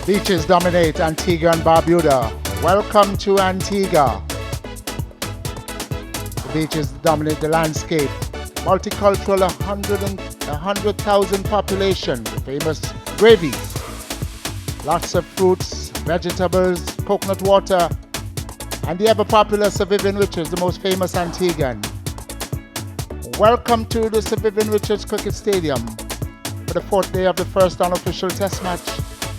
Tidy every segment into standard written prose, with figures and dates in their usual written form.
Beaches dominate Antigua and Barbuda. Welcome to Antigua. The beaches dominate the landscape. Multicultural, 100,000 population. Famous gravy. Lots of fruits, vegetables, coconut water, and the ever popular Sir Vivian Richards, the most famous Antiguan. Welcome to the Sir Vivian Richards Cricket Stadium for the fourth day of the first unofficial test match,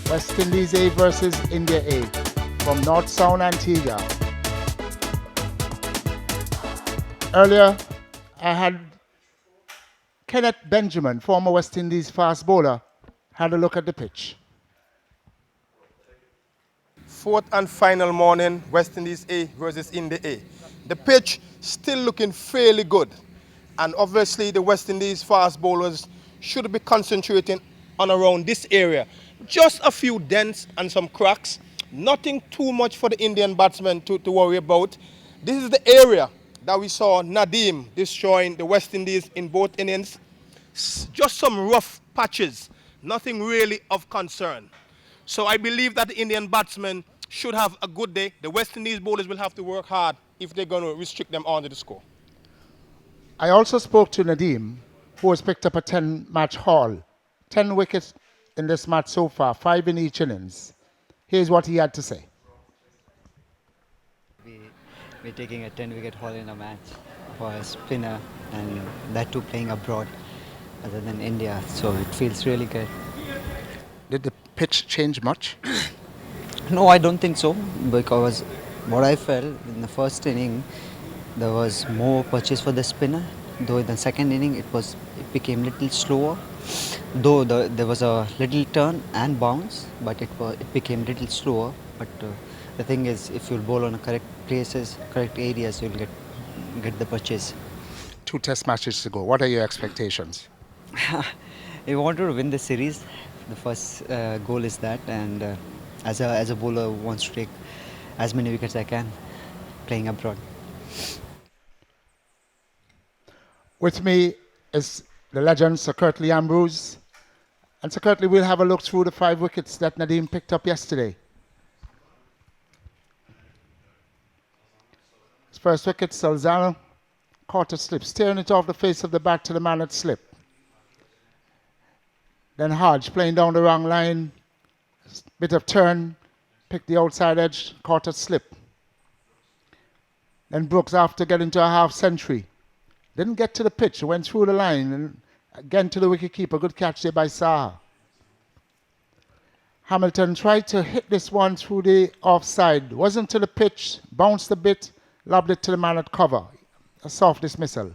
West Indies A versus India A from North Sound, Antigua. Earlier, I had Kenneth Benjamin, former West Indies fast bowler, had a look at the pitch. Fourth and final morning, West Indies A versus India A. The pitch still looking fairly good. And obviously the West Indies fast bowlers should be concentrating on around this area. Just a few dents and some cracks. Nothing too much for the Indian batsmen to worry about. This is the area that we saw Nadeem destroying the West Indies in both innings. Just some rough patches. Nothing really of concern. So I believe that the Indian batsmen should have a good day. The West Indies bowlers will have to work hard if they're going to restrict them onto the score. I also spoke to Nadeem, who has picked up a 10-match haul. 10 wickets in this match so far, 5 in each innings. Here's what he had to say. We're taking a 10-wicket haul in a match for a spinner, and that too playing abroad other than India. So it feels really good. Did the pitch change much? No, I don't think so, because what I felt in the first inning, there was more purchase for the spinner. Though in the second inning, it became little slower. Though there was a little turn and bounce, but it became little slower. But the thing is, if you'll bowl on the correct places, correct areas, you'll get the purchase. 2 test matches to go. What are your expectations? We wanted to win the series. The first goal is that, and as a bowler who wants to take as many wickets as I can, playing abroad. With me is the legend Sir Curtly Ambrose. And Sir Curtly, we'll have a look through the 5 wickets that Nadeem picked up yesterday. His first wicket, Salzano, caught a slip, steering it off the face of the bat to the man at slip. Then Hodge playing down the wrong line, bit of turn, picked the outside edge, caught a slip. Then Brooks, after getting to a half century, didn't get to the pitch, went through the line and again to the wicketkeeper. Good catch there by Saha. Hamilton tried to hit this one through the offside, wasn't to the pitch, bounced a bit, lobbed it to the man at cover. A soft dismissal.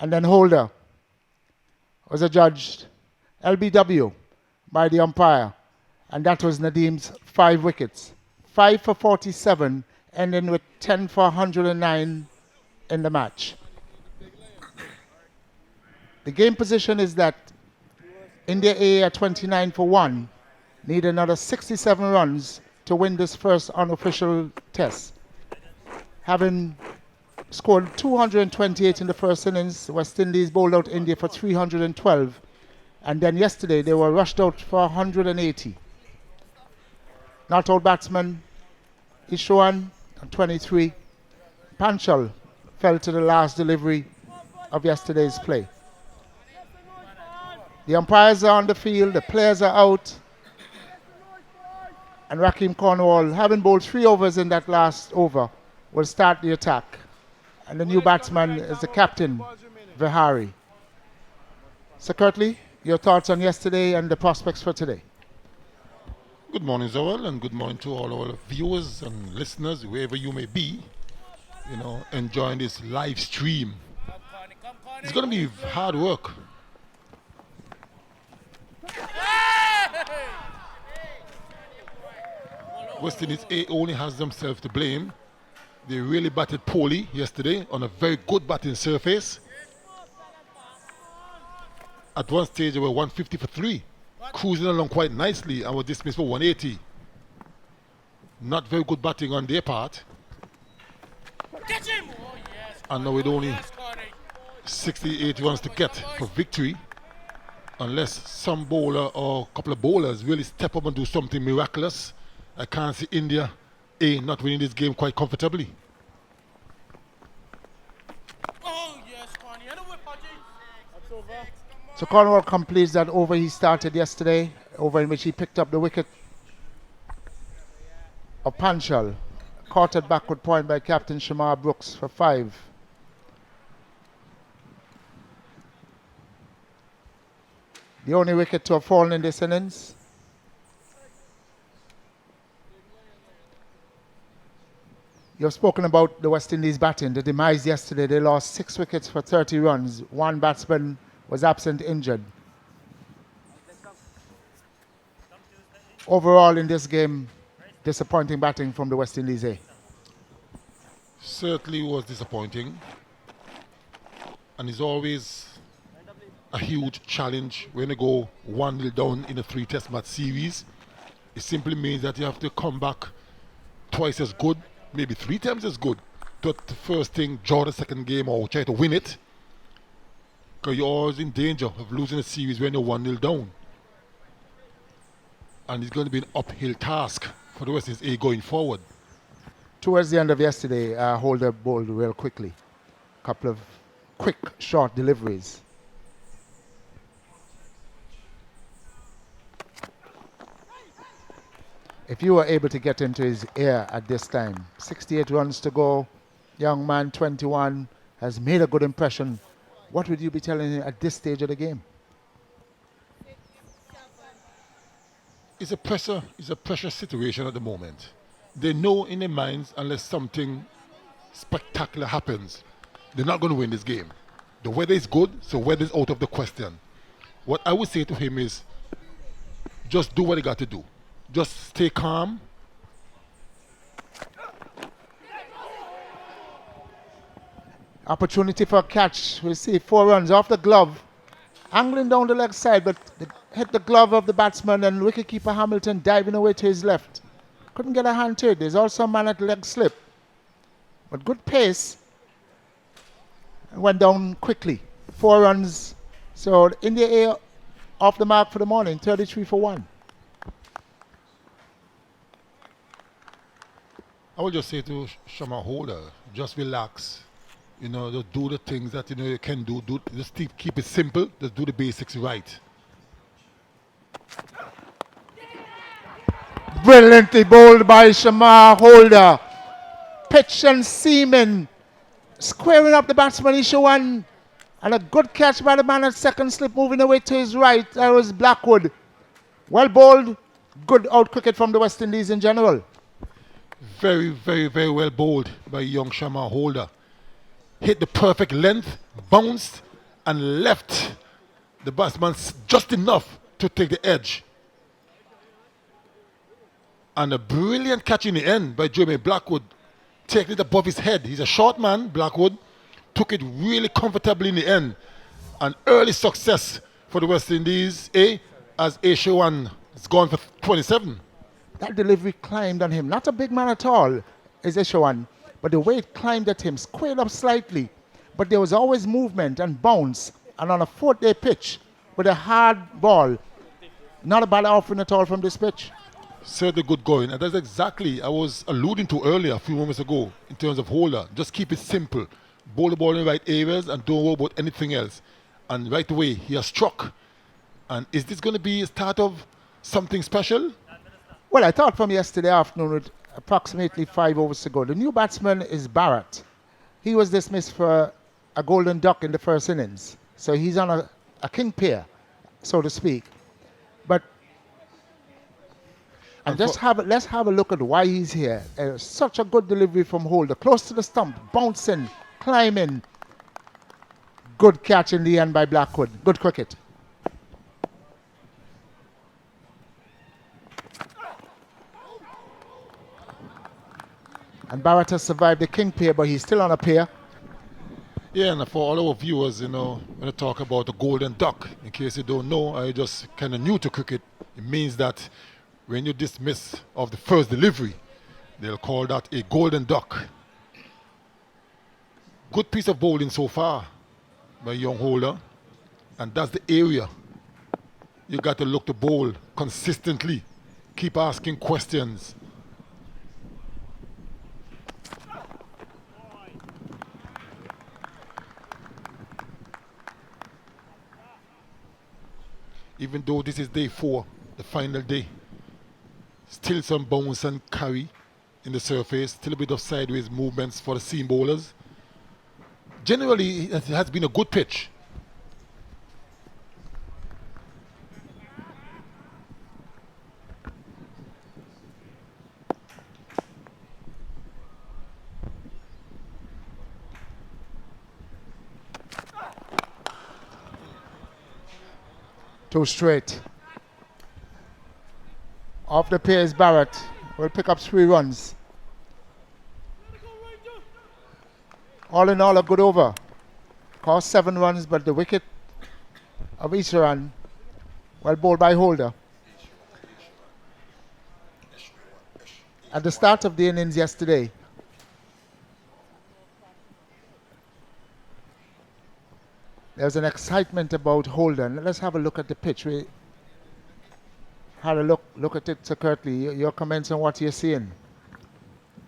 And then Holder was adjudged LBW by the umpire, and that was Nadeem's 5 wickets. 5 for 47, ending with 10 for 109 in the match. The game position is that India A at 29 for 1 need another 67 runs to win this first unofficial test. Having scored 228 in the first innings, West Indies bowled out India for 312, and then yesterday they were rushed out for 180. Not out batsman Ishwan on 23. Panchal fell to the last delivery of yesterday's play. The umpires are on the field, the players are out, and Rakeem Cornwall, having bowled 3 overs in that last over, will start the attack. And the new batsman is the captain, Vihari. Sir Curtly, your thoughts on yesterday and the prospects for today? Good morning, Zawal, and good morning to all our viewers and listeners, wherever you may be, enjoying this live stream. It's going to be hard work. West Indies A only has themselves to blame. They really batted poorly yesterday on a very good batting surface. At one stage, they were 150 for 3, cruising along quite nicely, and were dismissed for 180. Not very good batting on their part. And now with only 68 runs to get for victory, unless some bowler or a couple of bowlers really step up and do something miraculous, I can't see India A not winning this game quite comfortably. So Cornwall completes that over he started yesterday, over in which he picked up the wicket of Panchal. Caught at backward point by Captain Shamar Brooks for 5. The only wicket to have fallen in this innings. You've spoken about the West Indies batting. The demise yesterday, they lost 6 wickets for 30 runs. One batsman was absent injured. Overall in this game, disappointing batting from the West Indies A. Certainly was disappointing. And it's always a huge challenge when you go 1-0 down in a 3-test match series. It simply means that you have to come back twice as good, maybe 3 times as good, to the first thing, draw the second game or try to win it. Because you're always in danger of losing a series when you're 1-0 down. And it's going to be an uphill task for the West Indies A going forward. Towards the end of yesterday, Holder bowled real quickly. Couple of quick, short deliveries. If you were able to get into his ear at this time, 68 runs to go, young man, 21, has made a good impression. What would you be telling him at this stage of the game? It's a pressure situation at the moment. They know in their minds, unless something spectacular happens, they're not going to win this game. The weather is good, so weather is out of the question. What I would say to him is, just do what you got to do. Just stay calm. Opportunity for a catch. We see 4 runs off the glove. Angling down the leg side, but hit the glove of the batsman, and wicketkeeper Hamilton diving away to his left. Couldn't get a hand to it. There's also a man at leg slip. But good pace. Went down quickly. 4 runs. So India A off the mark for the morning. 33 for 1. I would just say to Shama Holder, just relax. You know, just do the things that you can do. Just keep it simple. Just do the basics right. Brilliantly bowled by Shamar Holder. Pitch and seaming. Squaring up the batsman Ishawan. And a good catch by the man at second slip, moving away to his right. That was Blackwood. Well bowled. Good out cricket from the West Indies in general. Very, very, very well bowled by young Shama Holder. Hit the perfect length, bounced, and left the batsman just enough to take the edge. And a brilliant catch in the end by Jeremy Blackwood, taking it above his head. He's a short man, Blackwood, took it really comfortably in the end. An early success for the West Indies, as Ishawan has gone for 27. That delivery climbed on him. Not a big man at all, is Ishawan. But the way it climbed at him, squared up slightly. But there was always movement and bounce. And on a 4th-day pitch, with a hard ball, not a bad offering at all from this pitch. Certainly good going. And that's exactly I was alluding to earlier, a few moments ago, in terms of Holder. Just keep it simple. Bowl the ball in the right areas and don't worry about anything else. And right away, he has struck. And is this going to be a start of something special? Well, I thought from yesterday afternoon with approximately 5 overs to go. The new batsman is Barrett. He was dismissed for a golden duck in the first innings. So he's on a king pair, so to speak. But let's have a look at why he's here. Such a good delivery from Holder. Close to the stump, bouncing, climbing. Good catch in the end by Blackwood. Good cricket. And Barrett has survived the king pair, but he's still on a pair. Yeah, and for all our viewers, when I talk about the golden duck, in case you don't know, I just kind of new to cricket. It means that when you dismiss of the first delivery, they'll call that a golden duck. Good piece of bowling so far by young Holder, and that's the area You got to look to bowl consistently. Keep asking questions. Even though this is day 4, the final day, still some bounce and carry in the surface, still a bit of sideways movements for the seam bowlers. Generally, it has been a good pitch. Two straight. Off the pace, Barrett will pick up 3 runs. All in all, a good over. Cost 7 runs, but the wicket of each run, well bowled by Holder. At the start of the innings yesterday, there's an excitement about Holder. Let's have a look at the pitch. We had a look at it, Sir Kirtley. Your comments on what you're seeing?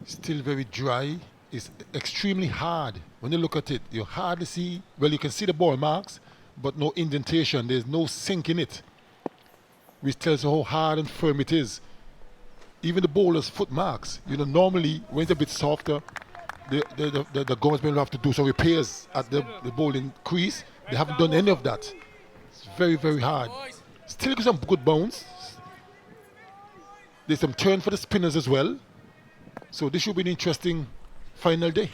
Still very dry. It's extremely hard. When you look at it, you hardly see, well, you can see the ball marks, but no indentation. There's no sink in it, which tells you how hard and firm it is. Even the bowler's foot marks, normally when it's a bit softer, the guardsmen will have to do some repairs at the bowling crease. They haven't done any of that. It's very, very hard. Still some good bounce. There's some turn for the spinners as well. So this should be an interesting final day.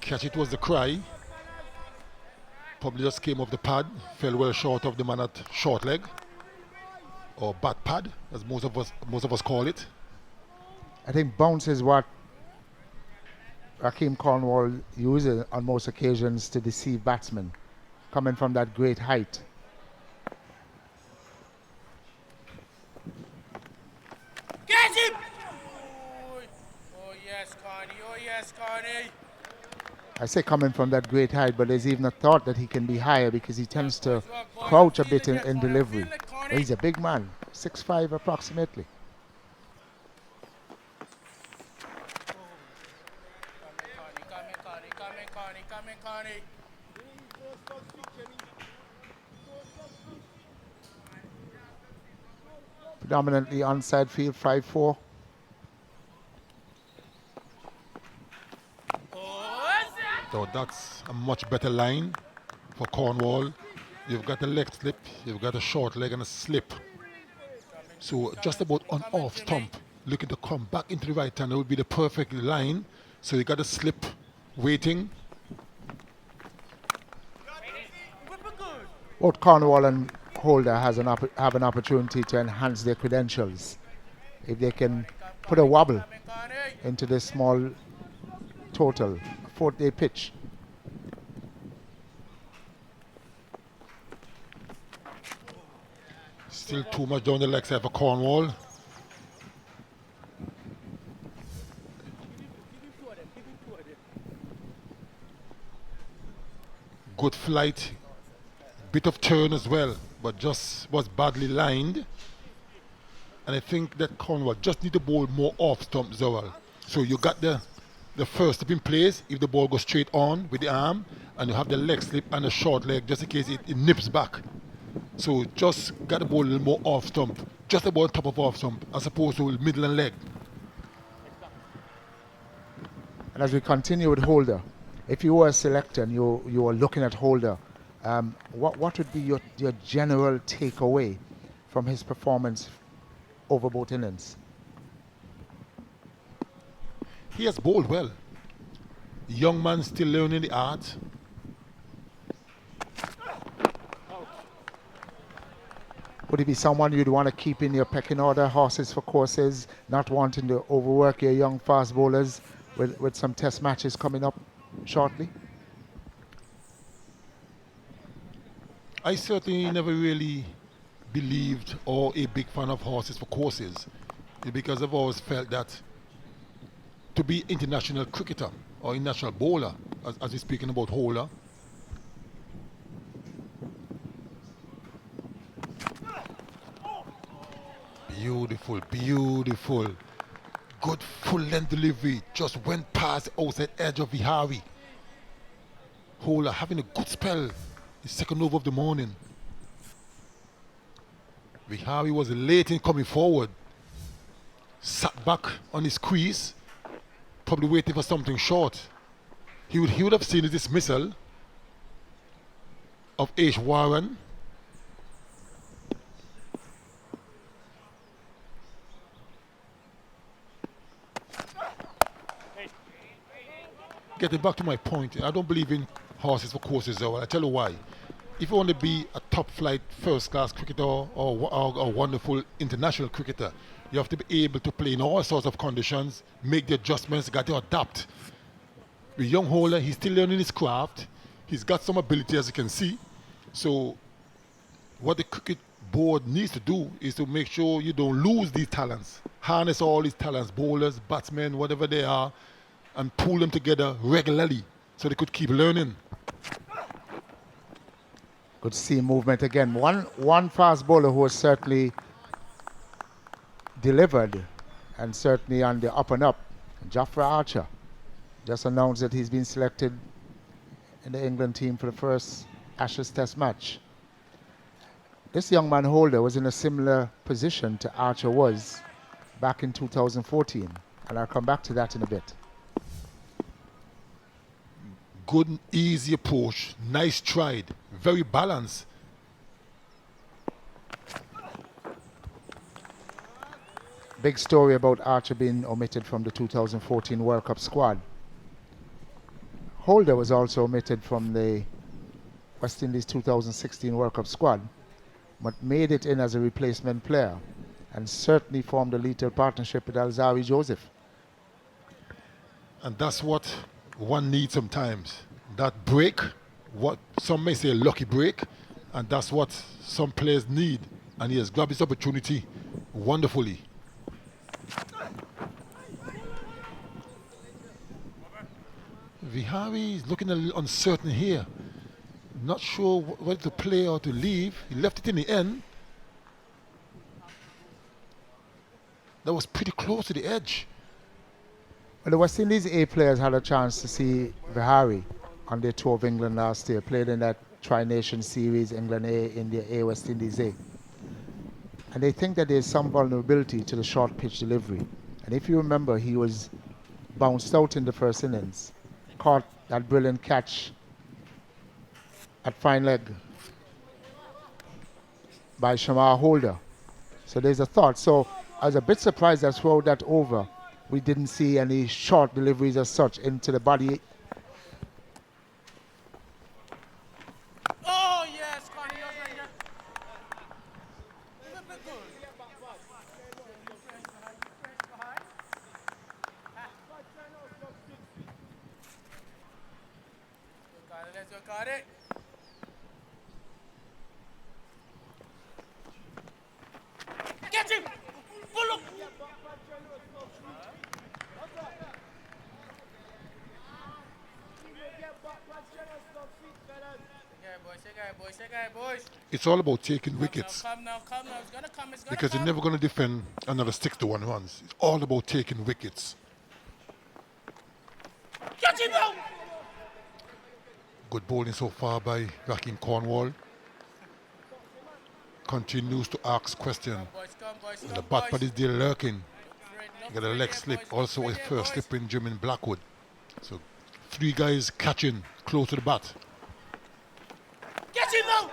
Catch it was the cry. Probably just came off the pad. Fell well short of the man at short leg. Or bat pad, as most of us call it. I think bounce is what Raheem Cornwall uses on most occasions to deceive batsmen, coming from that great height. Get him! Oh yes, Carney. Oh yes, Carney. I say coming from that great height, but there's even a thought that he can be higher because he tends to crouch a bit in delivery. But he's a big man, 6'5" approximately. Come in, Carney. Predominantly onside field, 5-4. So that's a much better line for Cornwall. You've got a leg slip, you've got a short leg and a slip. So just about on off stump, looking to come back into the right hand, it would be the perfect line. So you got a slip waiting. Both Cornwall and Holder have an opportunity to enhance their credentials if they can put a wobble into this small total, 4th-day pitch. Still too much down the leg side for Cornwall. Good flight, bit of turn as well, but just was badly lined. And I think that Cornwall just need to bowl more off stump as well. So you got the first step in place if the ball goes straight on with the arm, and you have the leg slip and the short leg just in case it nips back. So just got to bowl a little more off stump, just about top of off stump, as opposed to middle and leg. And as we continue with Holder, if you were a selector and you were looking at Holder, what would be your general takeaway from his performance over both innings? He has bowled well. Young man still learning the art. Would he be someone you'd want to keep in your pecking order, horses for courses, not wanting to overwork your young fast bowlers with some test matches coming up shortly? I certainly never really believed or a big fan of horses for courses, because I've always felt that to be international cricketer or international bowler, as we're speaking about Holder. Beautiful, beautiful. Good full length delivery. Just went past the outside edge of Vihari. Holder having a good spell. The second over of the morning. Vihari was late in coming forward. Sat back on his crease. Probably waiting for something short. He would have seen a dismissal of H. Warren. Getting back to my point, I don't believe in horses for courses, though. I tell you why. If you want to be a top flight first class cricketer or a wonderful international cricketer, you have to be able to play in all sorts of conditions, make the adjustments, got to adapt. With young Holder, he's still learning his craft. He's got some ability, as you can see. So what the cricket board needs to do is to make sure you don't lose these talents. Harness all these talents, bowlers, batsmen, whatever they are, and pull them together regularly so they could keep learning. Good seam movement again. One fast bowler who has certainly delivered and certainly on the up and up, Jafra Archer, just announced that he's been selected in the England team for the first Ashes Test match. This young man Holder was in a similar position to Archer was back in 2014, and I'll come back to that in a bit. Good and easy approach, nice stride, very balanced. Big story about Archer being omitted from the 2014 World Cup squad. Holder was also omitted from the West Indies 2016 World Cup squad, but made it in as a replacement player and certainly formed a lethal partnership with Alzari Joseph. And that's what one needs sometimes. That break, what some may say a lucky break, and that's what some players need. And he has grabbed his opportunity wonderfully. Vihari is looking a little uncertain here. Not sure whether to play or to leave. He left it in the end. That was pretty close to the edge. Well, the West Indies A players had a chance to see Vihari on their tour of England last year, played in that Tri-Nation Series, England A, India A, West Indies A. And they think that there's some vulnerability to the short pitch delivery. And if you remember, he was bounced out in the first innings, caught that brilliant catch at fine leg by Shamar Holder. So there's a thought. So I was a bit surprised that throughout that over, we didn't see any short deliveries as such into the body. Oh, yes, Connie. Let's go, got it. Get him! Pull up! It's all about taking wickets. Come now. It's gonna come. Because you're never going to defend another 6-1 runs. It's all about taking wickets. Get him now! Good bowling so far by Raheem Cornwall. Continues to ask question. And the bat pad is there lurking. Got a leg slip, also a first slip in Jim in Blackwood. So 3 guys catching close to the bat. Get him now!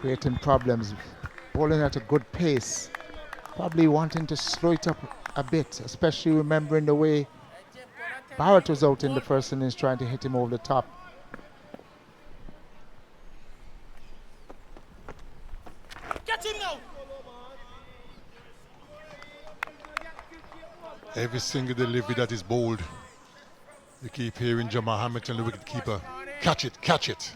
Creating problems, bowling at a good pace, probably wanting to slow it up a bit, especially remembering the way Barrett was out in the first innings trying to hit him over the top. Get him now! Every single delivery that is bowled, you keep hearing Jamal Hamilton, the wicketkeeper, catch it, catch it.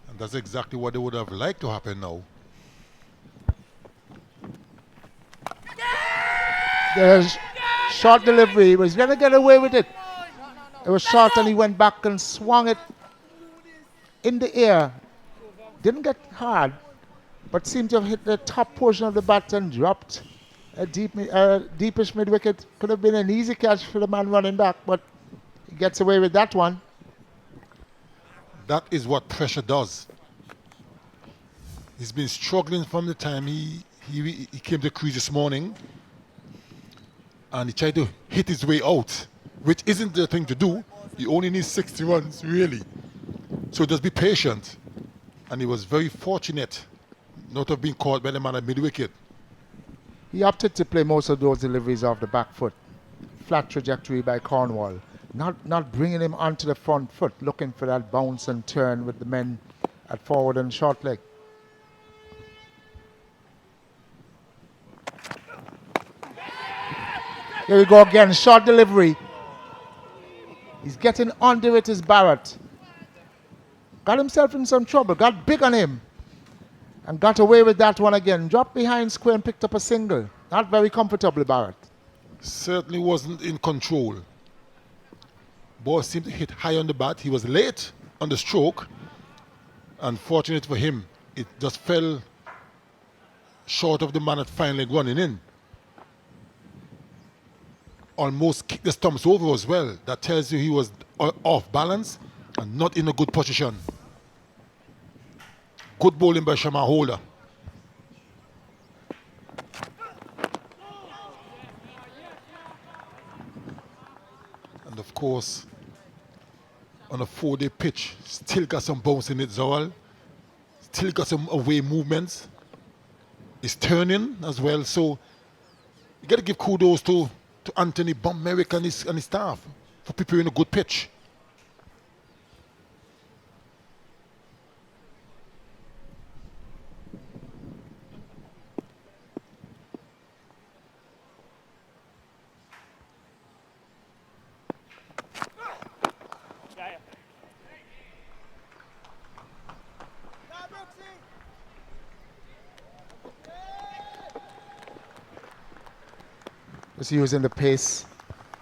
And that's exactly what they would have liked to happen now. There's Short delivery. He was going to get away with it. It was short and he went back and swung it in the air. Didn't get hard, but seemed to have hit the top portion of the bat and dropped a deepish mid wicket. Could have been an easy catch for the man running back, but he gets away with that one. That is what pressure does. He's been struggling from the time he came to crease this morning, and he tried to hit his way out, which isn't the thing to do. He only needs 60 runs, really. So just be patient. And he was very fortunate not to have been caught by the man at mid-wicket. He opted to play most of those deliveries off the back foot. Flat trajectory by Cornwall. Not bringing him onto the front foot, looking for that bounce and turn with the men at forward and short leg. Here we go again, short delivery. He's getting under it, is Barrett. Got himself in some trouble, got big on him, and got away with that one again. Dropped behind square and picked up a single. Not very comfortable, Barrett. Certainly wasn't in control. Ball seemed to hit high on the bat. He was late on the stroke. Unfortunate for him, it just fell short of the man at fine leg running in. Almost kicked the stumps over as well. That tells you he was off balance and not in a good position. Good bowling by Shamar Holder. And of course, on a 4-day pitch, still got some bounce in it, Zawal. Still got some away movements. It's turning as well, so you got to give kudos to Anthony Merrick and his staff for preparing a good pitch. Just using the pace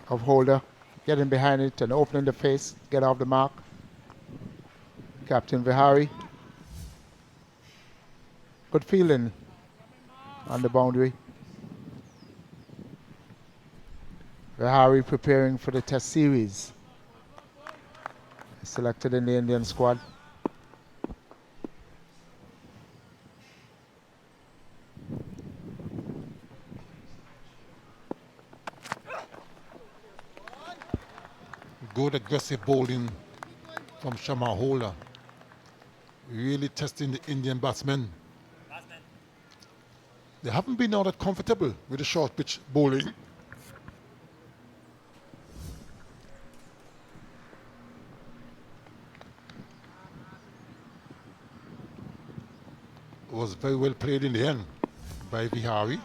of Holder, getting behind it and opening the face, get off the mark. Captain Vihari. Good feeling on the boundary. Vihari preparing for the test series. Selected in the Indian squad. Good aggressive bowling from Shamar Holder. Really testing the Indian batsmen. They haven't been all that comfortable with the short pitch bowling. It was very well played in the end by Vihari.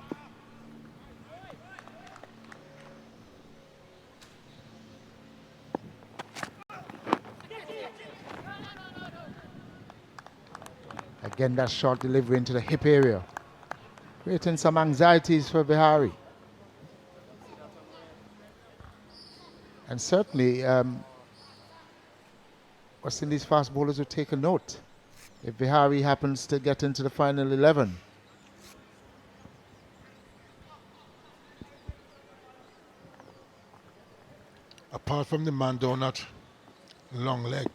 Again, that short delivery into the hip area, creating some anxieties for Vihari. And certainly, West Indies fast bowlers would take a note if Vihari happens to get into the final 11. Apart from the man down at long leg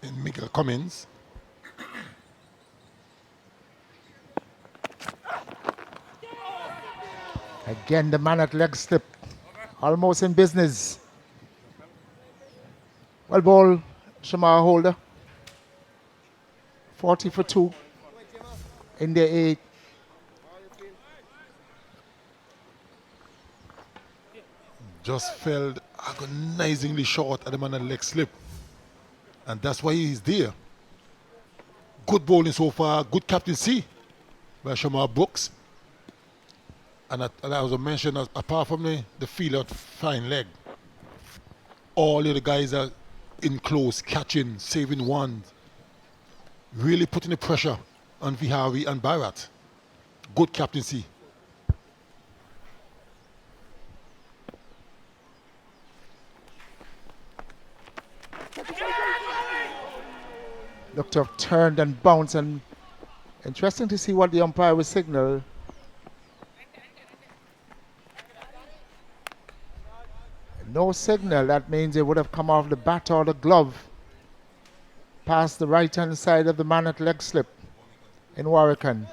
in Miguel Cummins, again, the man at leg slip, almost in business. Well ball, Shamar Holder. 40 for 2. India 8. just fell agonizingly short at the man at leg slip. And that's why he's there. Good bowling so far, good captaincy by Shamar Brooks. And as I mentioned, apart from the field out fine leg, all the other guys are in close, catching, saving ones, really putting the pressure on Vihari and Bharat. Good captaincy. looked to have turned and bounced, and interesting to see what the umpire will signal. No signal, that means it would have come off the bat or the glove past the right hand side of the man at leg slip in Warwican.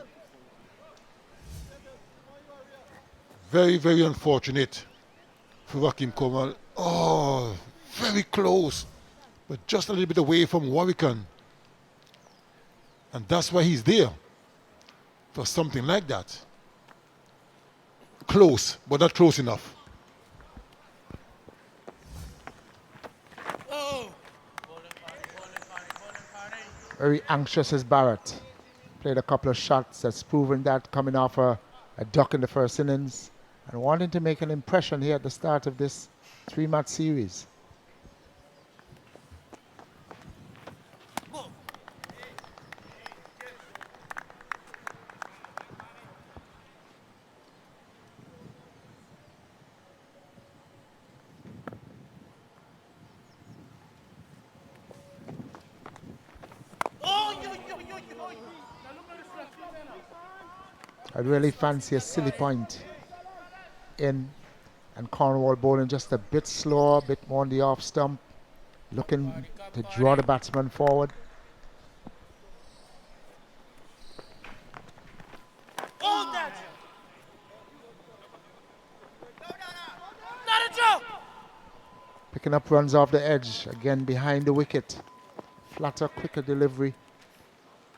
Very, very unfortunate for Rakim Komal. Oh, very close, but just a little bit away from Warwican. And that's why he's there, for something like that. Close, but not close enough. Very anxious is Barrett. Played a couple of shots that's proven that, coming off a duck in the first innings and wanting to make an impression here at the start of this 3-match series. I really fancy a silly point in, and Cornwall bowling just a bit slower, a bit more on the off stump, looking to draw the batsman forward. Picking up runs off the edge, again behind the wicket. Flatter, quicker delivery.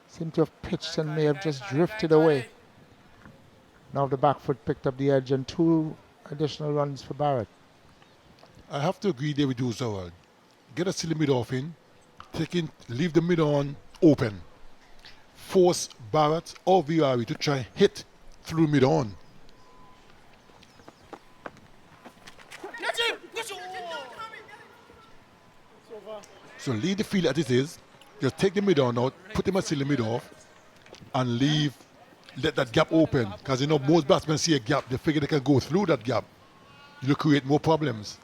Seemed to have pitched and may have just drifted away. Now the back foot picked up the edge, and 2 additional runs for Barrett. I have to agree there with you, Zawal. Get a silly mid off in, leave the mid on open. Force Barrett or Viari to try and hit through mid on. So leave the field as it is. Just take the mid on out, put him a silly mid off, and let that gap open. Because you know most batsmen see a gap, they figure they can go through that gap. You'll create more problems.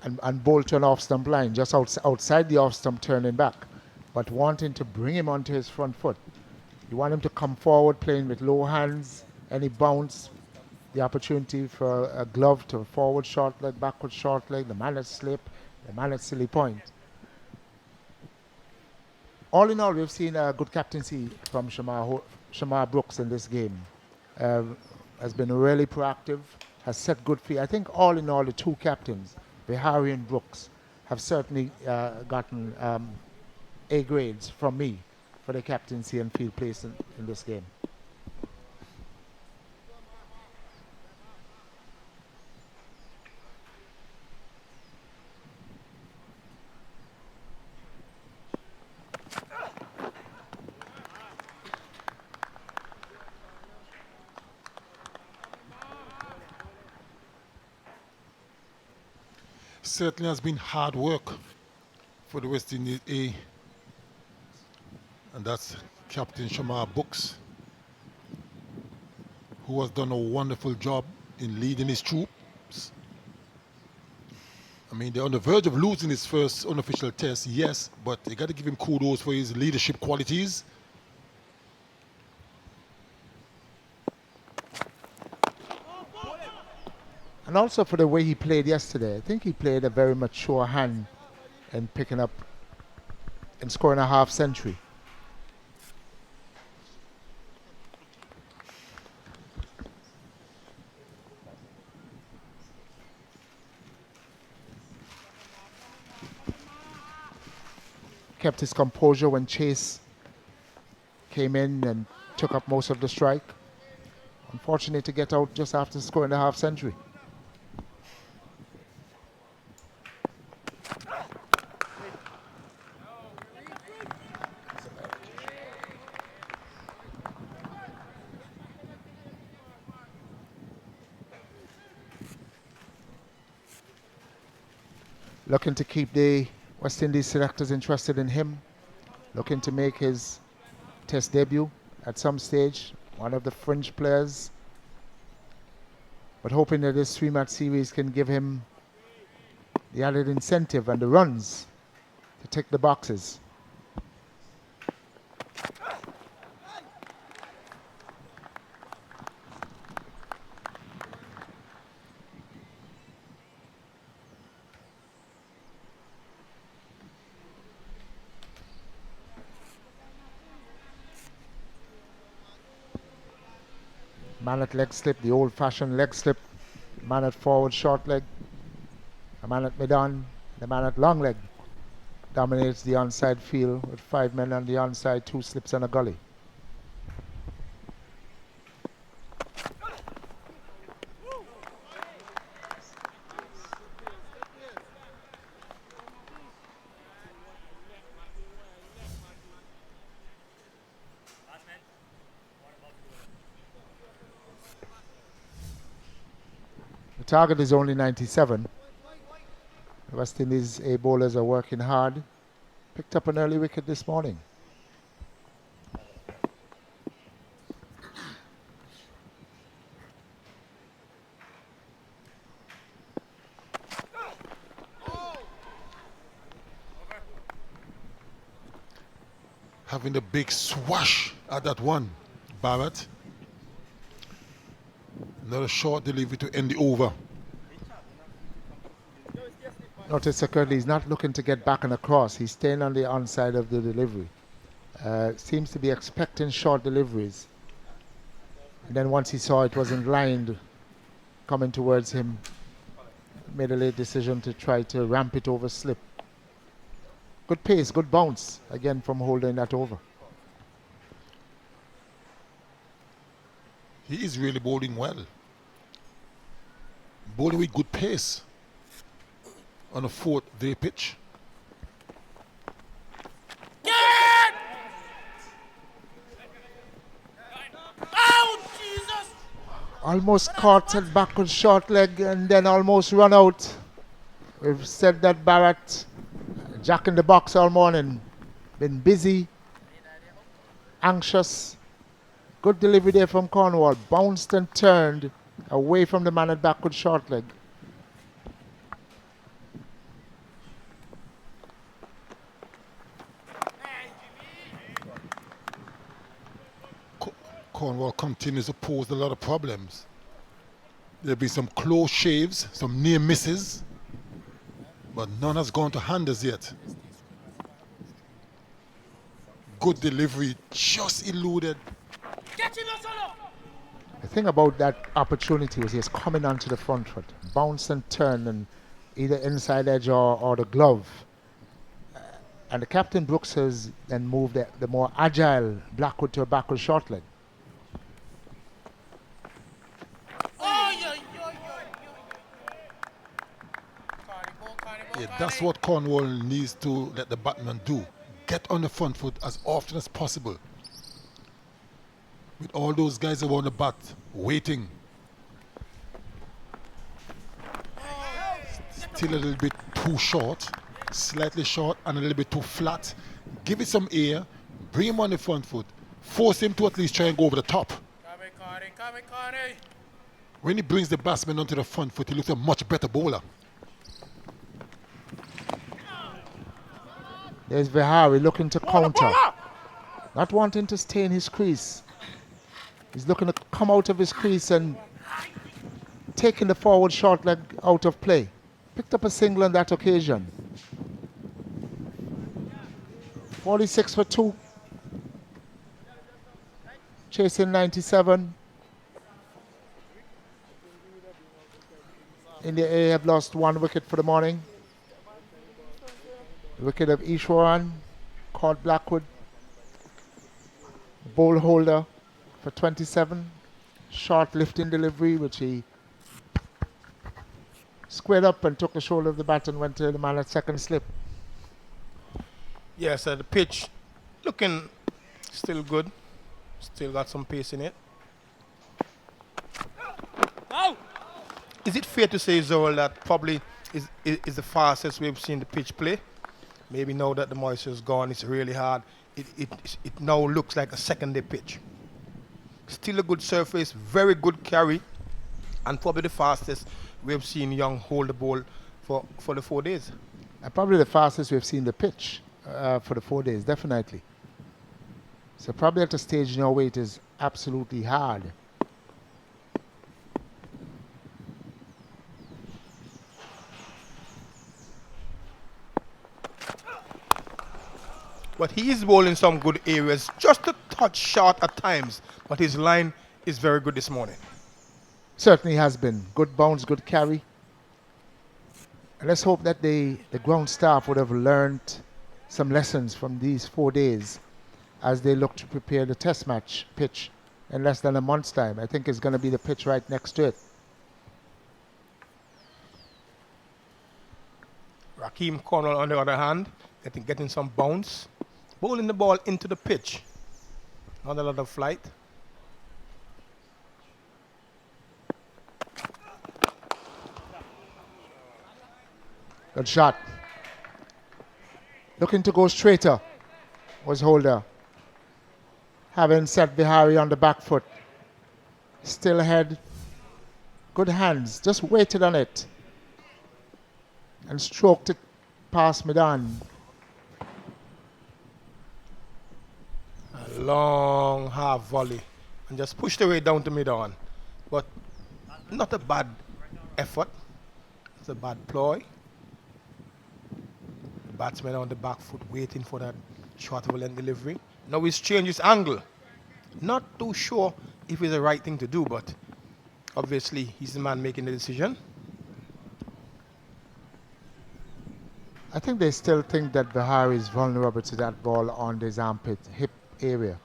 And bolt an off stump line, just outside the off stump, turning back, but wanting to bring him onto his front foot. You want him to come forward, playing with low hands, any bounce, the opportunity for a glove to forward short leg, backward short leg, the man at slip, the man at silly point. All in all, we've seen a good captaincy from Shamar Brooks in this game. Has been really proactive, has set good feet. I think all in all, the 2 captains, Bihari and Brooks, have certainly gotten A grades from me for the captaincy and field place in this game. Certainly has been hard work for the West Indies A, and that's Captain Shamar Brooks, who has done a wonderful job in leading his troops. I mean, they're on the verge of losing his first unofficial test, yes, but they got to give him kudos for his leadership qualities. And also for the way he played yesterday. I think he played a very mature hand in picking up and scoring a half century. Kept his composure when Chase came in and took up most of the strike. Unfortunate to get out just after scoring the half century. Looking to keep the West Indies selectors interested in him. Looking to make his test debut at some stage. One of the fringe players. But hoping that this 3-match series can give him the added incentive and the runs to tick the boxes. Man at leg slip, the old-fashioned leg slip. Man at forward short leg. A man at mid-on. The man at long leg dominates the onside field with 5 men on the onside, 2 slips and a gully. The target is only 97. The West Indies A bowlers are working hard. Picked up an early wicket this morning. Having the big swash at that one, Barrett. Another short delivery to end the over. Notice Curly, he's not looking to get back and across. He's staying on the onside of the delivery. Seems to be expecting short deliveries. And then once he saw it wasn't lined coming towards him, made a late decision to try to ramp it over slip. Good pace, good bounce, again from holding that over. He is really bowling well. Bowling with good pace on a 4th day pitch. Get! Oh, Jesus! Almost caught at backward short leg and then almost run out. We've said that Barrett, Jack in the box all morning, been busy, anxious. Good delivery there from Cornwall, bounced and turned away from the man at backward short leg. Cornwall continues to pose a lot of problems. There'll be some close shaves, some near misses, but none has gone to handers yet. Good delivery, just eluded. Get him, Solo! The thing about that opportunity was he was coming onto the front foot, bounce and turn, and either inside edge or the glove. And the Captain Brooks has then moved the more agile Blackwood to a backward short leg. Yeah, that's what Cornwall needs to let the batsman do. Get on the front foot as often as possible. With all those guys around the bat waiting. Still a little bit too short, slightly short and a little bit too flat. Give it some air, bring him on the front foot, force him to at least try and go over the top. When he brings the batsman onto the front foot, he looks a much better bowler. There's Vihari looking to counter, not wanting to stay in his crease. He's looking to come out of his crease and taking the forward short leg out of play. Picked up a single on that occasion. 46 for 2. Chasing 97. India A have lost 1 wicket for the morning. The wicket of Ishwaran, caught Blackwood. Bowl holder for 27. Short lifting delivery, which he squared up and took the shoulder of the bat and went to the man at second slip. Yes, the pitch looking still good. Still got some pace in it. Is it fair to say, Zorel, that probably is the fastest we've seen the pitch play? Maybe now that the moisture is gone, it's really hard. It now looks like a second-day pitch. Still a good surface, very good carry, and probably the fastest we've seen Young hold the ball for the 4 days. And probably the fastest we've seen the pitch for the 4 days, definitely. So probably at a stage now where it is absolutely hard. But he is bowling some good areas, just a touch short at times, but his line is very good this morning. Certainly has been. Good bounce, good carry. And let's hope that the ground staff would have learned some lessons from these 4 days as they look to prepare the test match pitch in less than a month's time. I think it's going to be the pitch right next to it. Raheem Cornwall, on the other hand, getting some bounce, bowling the ball into the pitch. Not a lot of flight. Good shot. Looking to go straighter was Holder. Having set Bihari on the back foot. Still ahead. Good hands. Just waited on it. And stroked it past Midan. A long half volley. And just pushed away down to mid-on. But not a bad effort. It's a bad ploy. Batsman on the back foot waiting for that short of a length delivery. Now he's changed his angle. Not too sure if it's the right thing to do, but obviously he's the man making the decision. I think they still think that Bihari is vulnerable to that ball on his armpit, hip area.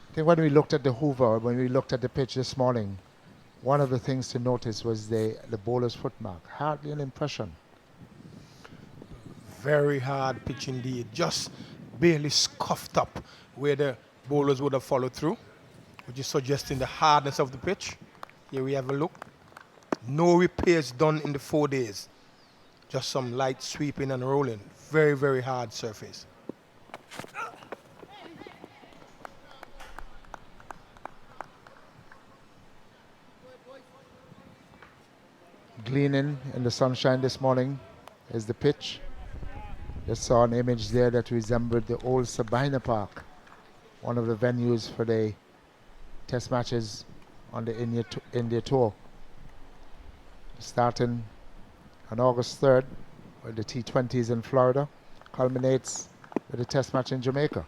I think when we looked at the Hoover, when we looked at the pitch this morning, one of the things to notice was the bowler's footmark. Hardly an impression. Very hard pitch indeed. Just barely scuffed up where the bowlers would have followed through, which is suggesting the hardness of the pitch. Here we have a look. No repairs done in the 4 days. Just some light sweeping and rolling. Very, very hard surface. Gleaming in the sunshine this morning is the pitch. Just saw an image there that resembled the old Sabina Park, one of the venues for the test matches on the India tour. Starting on August 3rd with the T20s in Florida, culminates with a test match in Jamaica.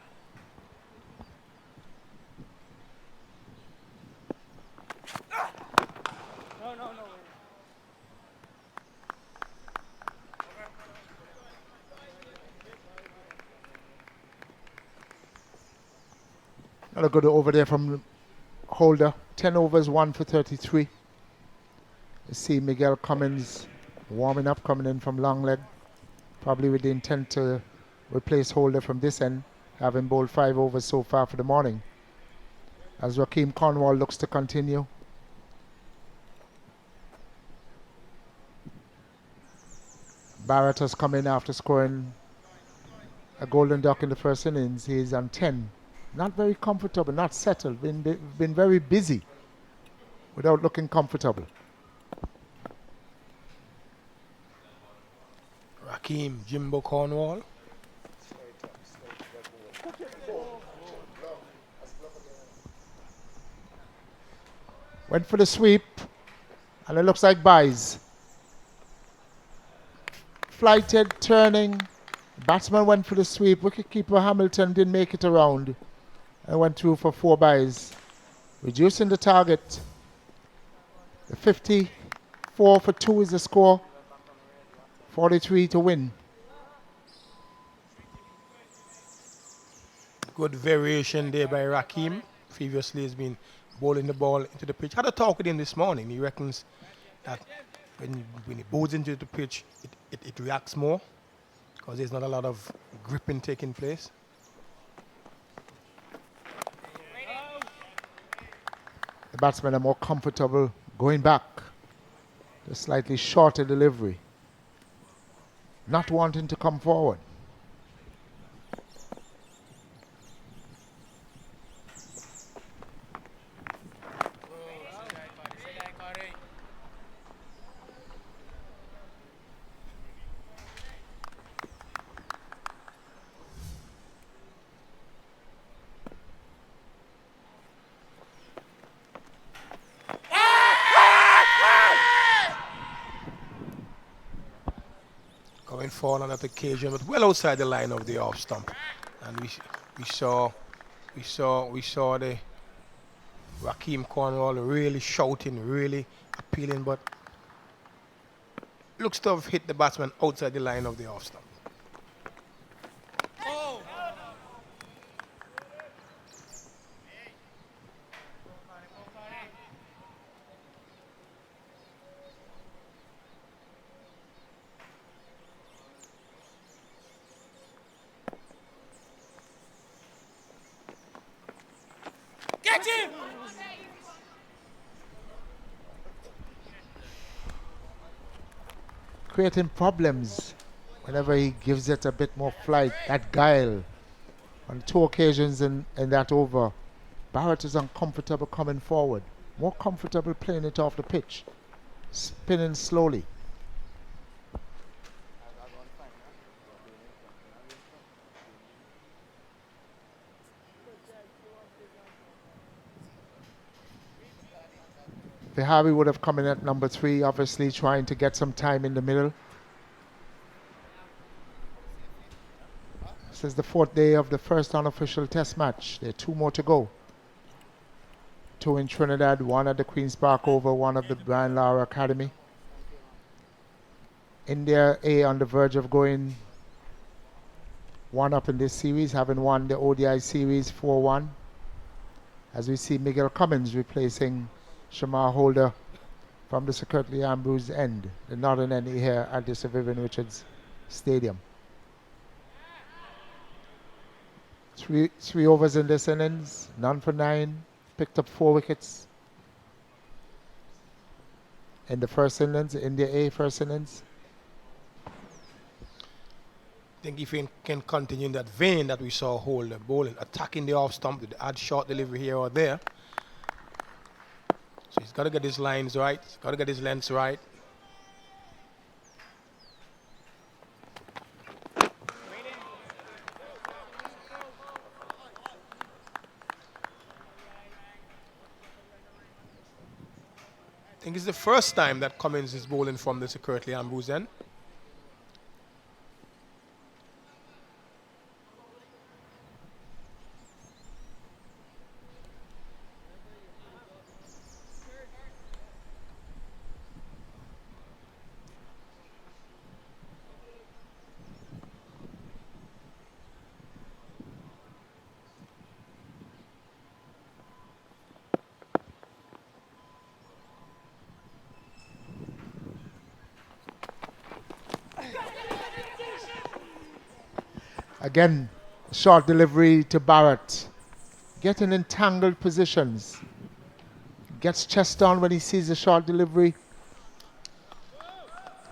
Another good over there from Holder. 10 overs, 1 for 33. You see Miguel Cummins warming up, coming in from long leg. Probably with the intent to replace Holder from this end, having bowled 5 overs so far for the morning. As Raheem Cornwall looks to continue. Barrett has come in after scoring a golden duck in the first innings. He is on 10. Not very comfortable, not settled, been very busy without looking comfortable. Raheem Jimbo Cornwall. Went for the sweep, and it looks like buys. Flighted, turning. Batsman went for the sweep. Wicketkeeper Hamilton didn't make it around. And went through for 4 buys, reducing the target. The 54 for 2 is the score. 43 to win. Good variation there by Raheem. Previously he's been bowling the ball into the pitch. Had a talk with him this morning. He reckons that when he bowls into the pitch, it reacts more because there's not a lot of gripping taking place. The batsmen are more comfortable going back. The slightly shorter delivery. Not wanting to come forward. fall on that occasion, but well outside the line of the off stump. And we saw the Raheem Cornwall really shouting, really appealing, but looks to have hit the batsman outside the line of the off stump. Get him! Creating problems whenever he gives it a bit more flight. That guile on 2 occasions in that over. Barrett is uncomfortable coming forward. More comfortable playing it off the pitch. Spinning slowly. Vihabi would have come in at number 3, obviously trying to get some time in the middle. This is the 4th day of the first unofficial test match. There are 2 more to go. 2 in Trinidad, 1 at the Queen's Park Oval, 1 at the Brian Lara Academy. India A on the verge of going 1 up in this series, having won the ODI series 4-1. As we see Miguel Cummins replacing Shamar Holder from the Secretly Ambrose end, the northern end here at the Sir Vivian Richards Stadium. 3 overs in this innings, none for 9, picked up 4 wickets. In the first innings, India A first innings. I think if he can continue in that vein that we saw Holder bowling, attacking the off stump with the odd short delivery here or there. So he's got to get his lines right, he's got to get his lengths right. I think it's the first time that Cummins is bowling from the Secretly Ambrose end. Again, short delivery to Barrett. Getting in tangled positions. Gets chest on when he sees the short delivery.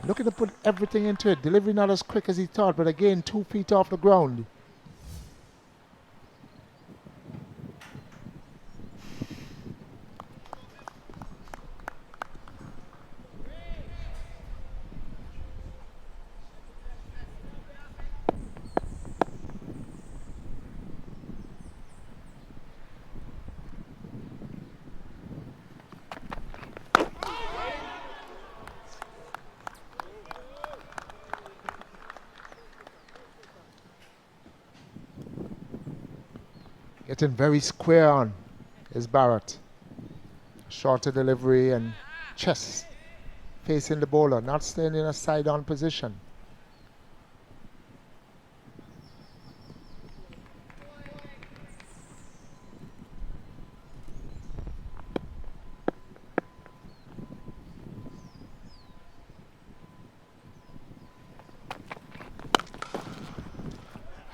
Looking to put everything into it. Delivery not as quick as he thought, but again, 2 feet off the ground. Getting very square on is Barrett. Shorter delivery and chest facing the bowler, not staying in a side-on position.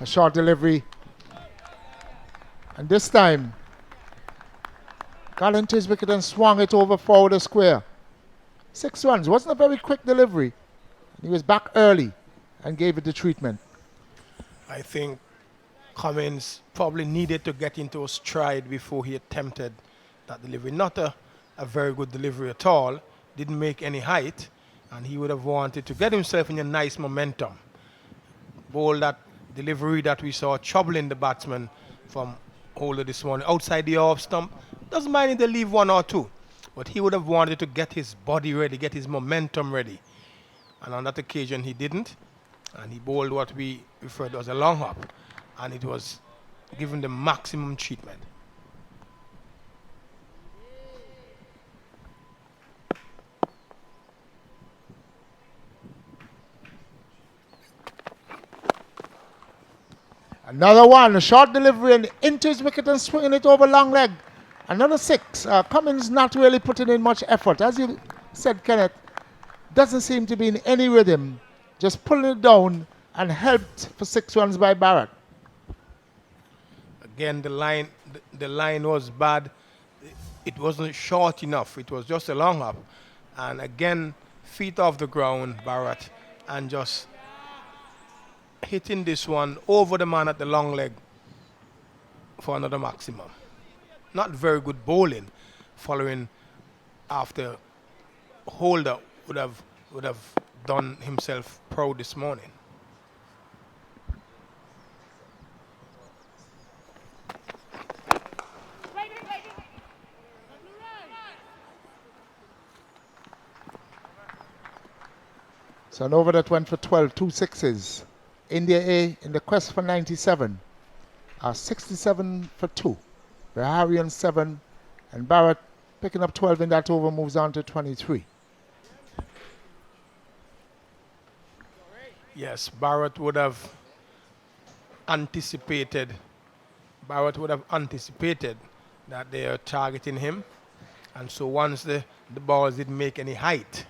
A short delivery. And this time, got into his wicket and swung it over forward a square. 6 runs. Wasn't a very quick delivery. He was back early and gave it the treatment. I think Cummins probably needed to get into a stride before he attempted that delivery. Not a very good delivery at all. Didn't make any height. And he would have wanted to get himself in a nice momentum. Bowl that delivery that we saw troubling the batsman from Holder this morning outside the off stump. Doesn't mind if they leave 1 or 2, but he would have wanted to get his body ready, get his momentum ready. And on that occasion he didn't. And he bowled what we referred to as a long hop, and it was given the maximum treatment. Another one, a short delivery and into his wicket and swinging it over long leg. Another 6. Cummins not really putting in much effort. As you said, Kenneth, doesn't seem to be in any rhythm. Just pulling it down and helped for 6 runs by Barrett. Again, the line was bad. It wasn't short enough. It was just a long hop. And again, feet off the ground, Barrett, and just hitting this one over the man at the long leg for another maximum. Not very good bowling following after Holder would have done himself proud this morning. So an over that went for 12, 2 sixes. India A in the quest for 97 are 67 for 2. Baharian 7 and Barrett picking up 12 in that over moves on to 23. Yes, Barrett would have anticipated that they are targeting him, and so once the balls didn't make any height,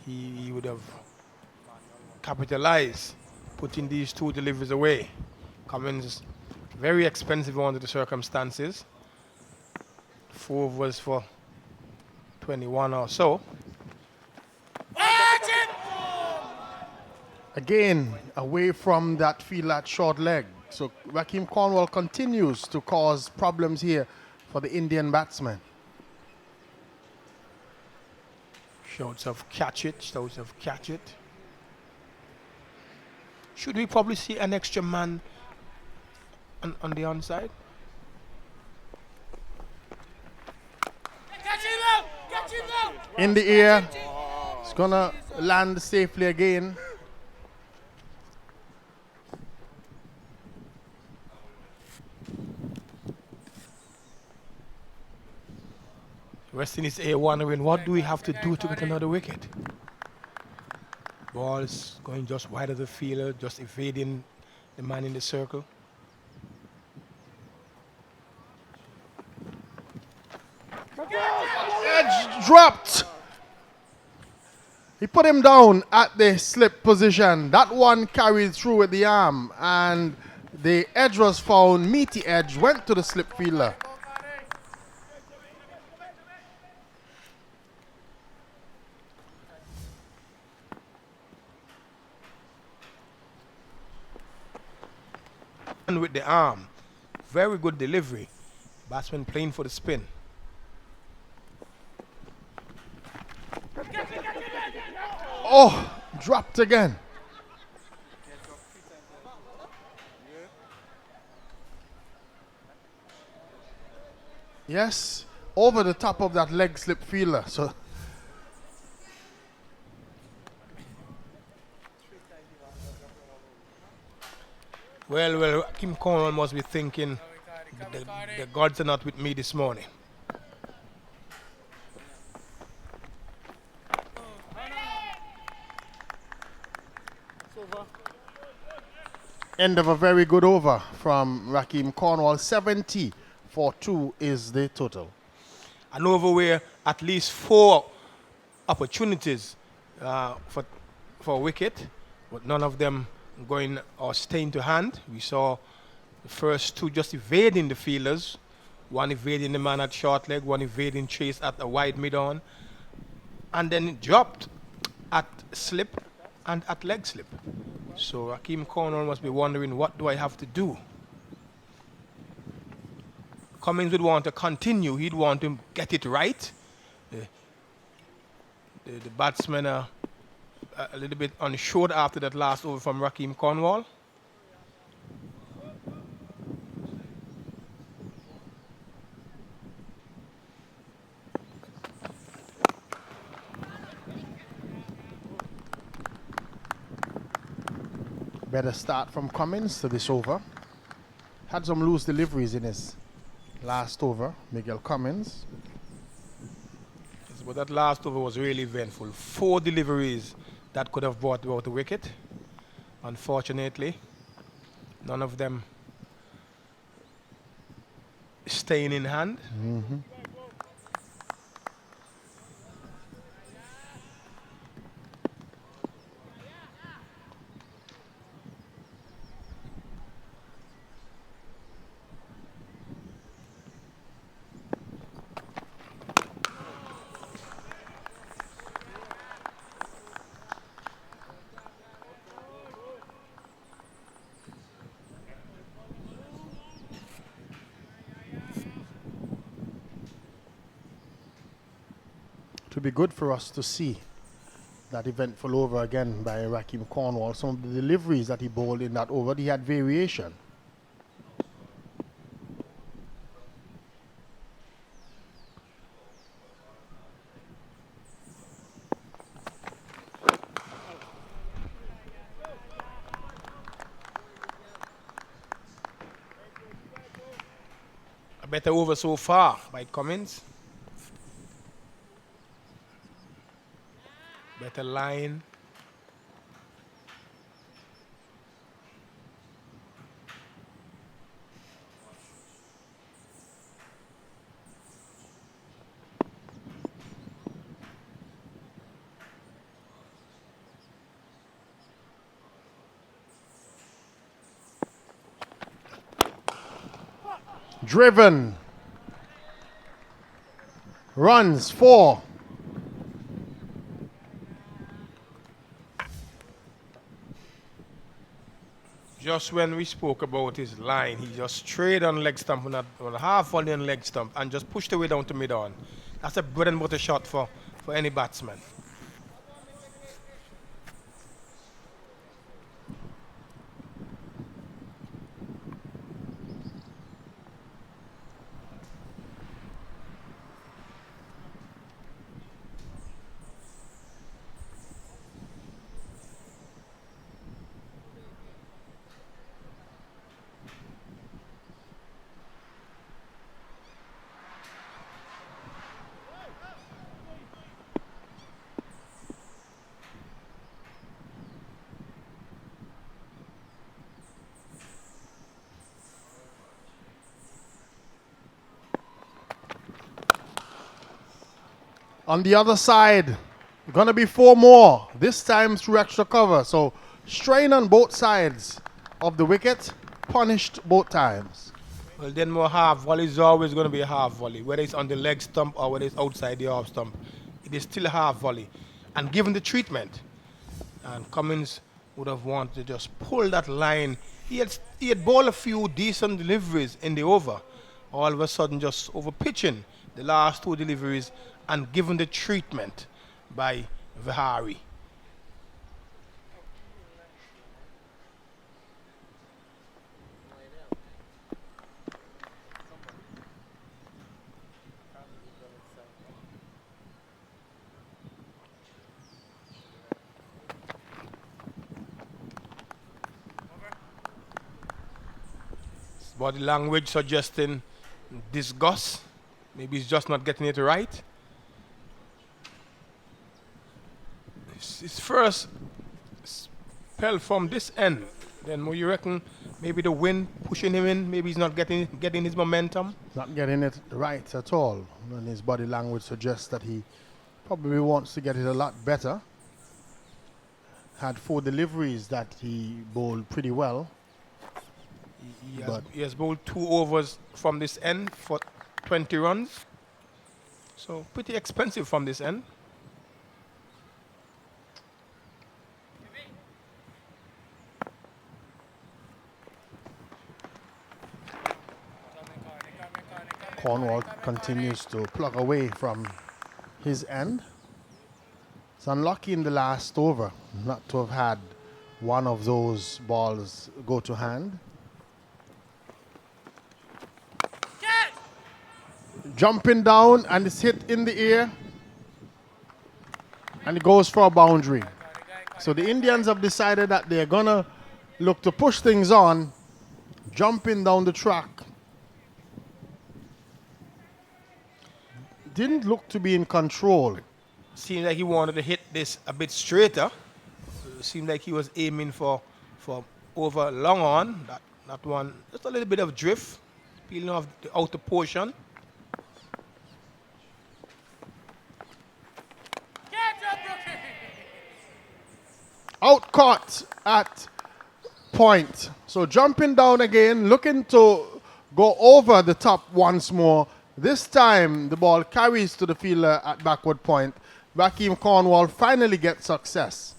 he would have capitalized, putting these 2 deliveries away. Cummins, very expensive under the circumstances. 4 overs for 21 or so. Again, away from that field at short leg. So Rakeem Cornwall continues to cause problems here for the Indian batsman. Shouts of catch it, shouts of catch it. Should we probably see an extra man on the onside? In the air, it's gonna land safely again. West Indies A wondering what do we have to do to get another wicket? Ball is going just wide of the fielder, just evading the man in the circle. Edge dropped. He put him down at the slip position. That one carried through with the arm, and the edge was found. Meaty edge went to the slip fielder. And with the arm, very good delivery. Batsman playing for the spin. Oh, dropped again. Yes, over the top of that leg slip fielder. So Well, Kim Cornwall must be thinking the gods are not with me this morning. end of a very good over from Rakeem Cornwall. 70 for 2 is the total. An over where at least 4 opportunities for wicket, but none of them going or staying to hand. We saw the first 2 just evading the fielders, one evading the man at short leg, one evading chase at a wide mid-on, and then it dropped at slip and at leg slip. So Rakeem Cornwall must be wondering, what do I have to do? Cummins would want to continue. He'd want to get it right. The batsmen are a little bit unsure after that last over from Rakeem Cornwall. Better start from Cummins to this over. Had some loose deliveries in his last over, Miguel Cummins. But that last over was really eventful. 4 deliveries that could have brought about the wicket. Unfortunately, none of them staying in hand. To be good for us to see that eventful over again by Raheem Cornwall. Some of the deliveries that he bowled in that over, he had variation. A better over so far by Cummins. Better line. Driven. Runs 4. Just when we spoke about his line, he just straight on leg stump on a half volley on leg stump and just pushed away down to mid on. That's a bread and butter shot for any batsman. On the other side, gonna be 4 more, this time through extra cover. So strain on both sides of the wicket, punished both times. Well, then more half volley is always going to be a half volley, whether it's on the leg stump or whether it's outside the off stump. It is still a half volley. And given the treatment, and Cummins would have wanted to just pull that line. He had bowled a few decent deliveries in the over. All of a sudden just over pitching the last 2 deliveries and given the treatment by Vihari. Body language suggesting disgust. Maybe he's just not getting it right. His first spell from this end. Then what you reckon? Maybe the wind pushing him in. Maybe he's not getting his momentum. Not getting it right at all. And his body language suggests that he probably wants to get it a lot better. Had 4 deliveries that he bowled pretty well. He has bowled 2 overs from this end for 20 runs. So pretty expensive from this end. Cornwall continues to plug away from his end. It's unlucky in the last over not to have had one of those balls go to hand. Jumping down and it's hit in the air and it goes for a boundary. So the Indians have decided that they're gonna look to push things on, jumping down the track. Didn't look to be in control. Seemed like he wanted to hit this a bit straighter. Seemed like he was aiming for over long on. That one, just a little bit of drift, peeling off the outer portion. Out caught at point. So jumping down again, looking to go over the top once more. This time the ball carries to the fielder at backward point. Raheem Cornwall finally gets success.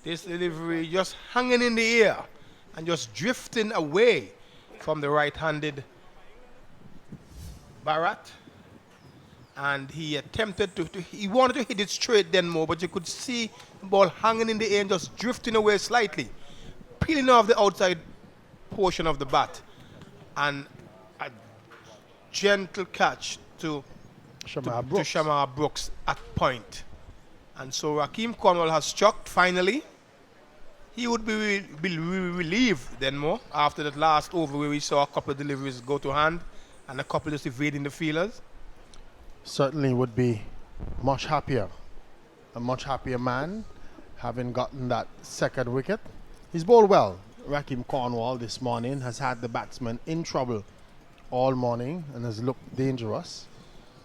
This delivery just hanging in the air and just drifting away from the right-handed Barrett. And he attempted he wanted to hit it straight then more, but you could see the ball hanging in the air and just drifting away slightly, peeling off the outside portion of the bat. And a gentle catch to Shamar Brooks at point. And so Raheem Cornwall has struck finally. He would be relieved then more after that last over where we saw a couple of deliveries go to hand and a couple just evading the fielders. Certainly would be much happier. A much happier man having gotten that second wicket. He's bowled well. Raheem Cornwall this morning has had the batsman in trouble all morning and has looked dangerous.